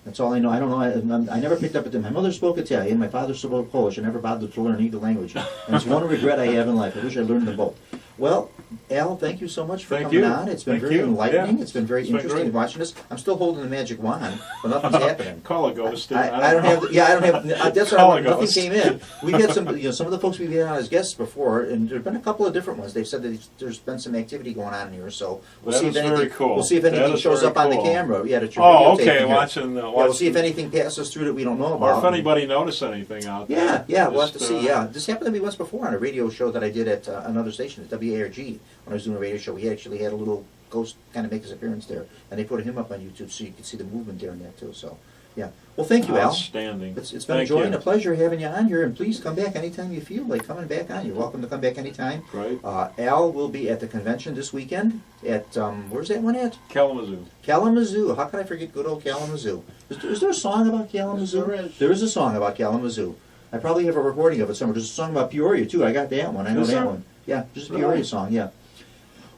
Speaker 2: That's all I know. I don't know. I never picked up at them. My mother spoke Italian. My father spoke Polish. I never bothered to learn either language. And it's one regret I have in life. I wish I learned them both. Well, Al, thank you so much for
Speaker 3: Thank
Speaker 2: coming
Speaker 3: you.
Speaker 2: on. It's been
Speaker 3: Thank
Speaker 2: very
Speaker 3: you.
Speaker 2: enlightening.
Speaker 3: Yeah.
Speaker 2: It's been very
Speaker 3: It's been
Speaker 2: interesting
Speaker 3: great.
Speaker 2: watching this. I'm still holding the magic wand, but nothing's happening.
Speaker 3: Call a ghost. dude.
Speaker 2: I don't have. Yeah, I don't have. That's what
Speaker 3: Call
Speaker 2: I
Speaker 3: a
Speaker 2: want. Nothing
Speaker 3: ghost.
Speaker 2: came in. We've had some. Some of the folks we've had on as guests before, and there've been a couple of different ones. They've said that there's been some activity going on here, so we'll
Speaker 3: That
Speaker 2: see
Speaker 3: is
Speaker 2: if anything.
Speaker 3: very cool.
Speaker 2: We'll see if
Speaker 3: That
Speaker 2: anything
Speaker 3: is
Speaker 2: shows
Speaker 3: very
Speaker 2: up on the
Speaker 3: cool.
Speaker 2: camera. Yeah, that you're
Speaker 3: Oh,
Speaker 2: videotaping
Speaker 3: okay.
Speaker 2: here.
Speaker 3: Watching the.
Speaker 2: Yeah, we'll see if anything passes through that we don't know
Speaker 3: Or
Speaker 2: about.
Speaker 3: if anybody noticed anything out there.
Speaker 2: Yeah, we'll have to
Speaker 3: Just,
Speaker 2: see. Yeah, this happened to me once before on a radio show that I did at another station at WARG when I was doing a radio show. We actually had a little ghost kind of make his appearance there, and they put him up on YouTube so you could see the movement there and that too. So, yeah. Well, thank you, Al.
Speaker 3: Outstanding.
Speaker 2: It's been a
Speaker 3: Thank
Speaker 2: joy
Speaker 3: you.
Speaker 2: and a pleasure having you on here, and please come back anytime you feel like coming back on. You're welcome to come back anytime.
Speaker 3: Right.
Speaker 2: Al will be at the convention this weekend at, where's that one at?
Speaker 3: Kalamazoo.
Speaker 2: Kalamazoo. How can I forget good old Kalamazoo? Is there a song about Kalamazoo?
Speaker 1: There is.
Speaker 2: There is a song about Kalamazoo. I probably have a recording of it somewhere. There's a song about Peoria, too. I got that one. I know
Speaker 3: Is
Speaker 2: that
Speaker 3: there?
Speaker 2: one. Yeah, just a Peoria song, yeah.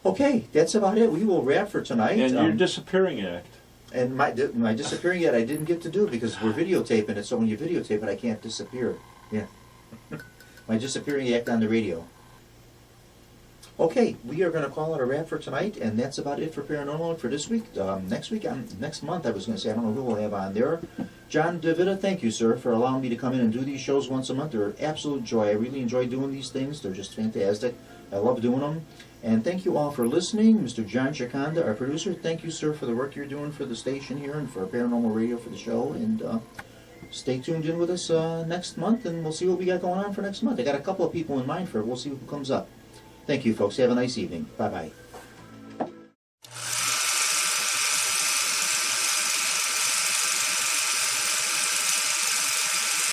Speaker 2: Okay, that's about it. We will wrap for tonight.
Speaker 3: And your disappearing act.
Speaker 2: And my disappearing yet I didn't get to do because we're videotaping it, so when you videotape it, I can't disappear. Yeah. My disappearing act on the radio. Okay, we are going to call it a wrap for tonight, and that's about it for Paranormal for this week. Next month, I was going to say, I don't know who we'll have on there. John DeVita, thank you, sir, for allowing me to come in and do these shows once a month. They're an absolute joy. I really enjoy doing these things. They're just fantastic. I love doing them. And thank you all for listening. Mr. John Chiconda, our producer, thank you, sir, for the work you're doing for the station here and for Paranormal Radio for the show. And stay tuned in with us next month, and we'll see what we got going on for next month. I got a couple of people in mind for it. We'll see who comes up. Thank you, folks. Have a nice evening. Bye-bye.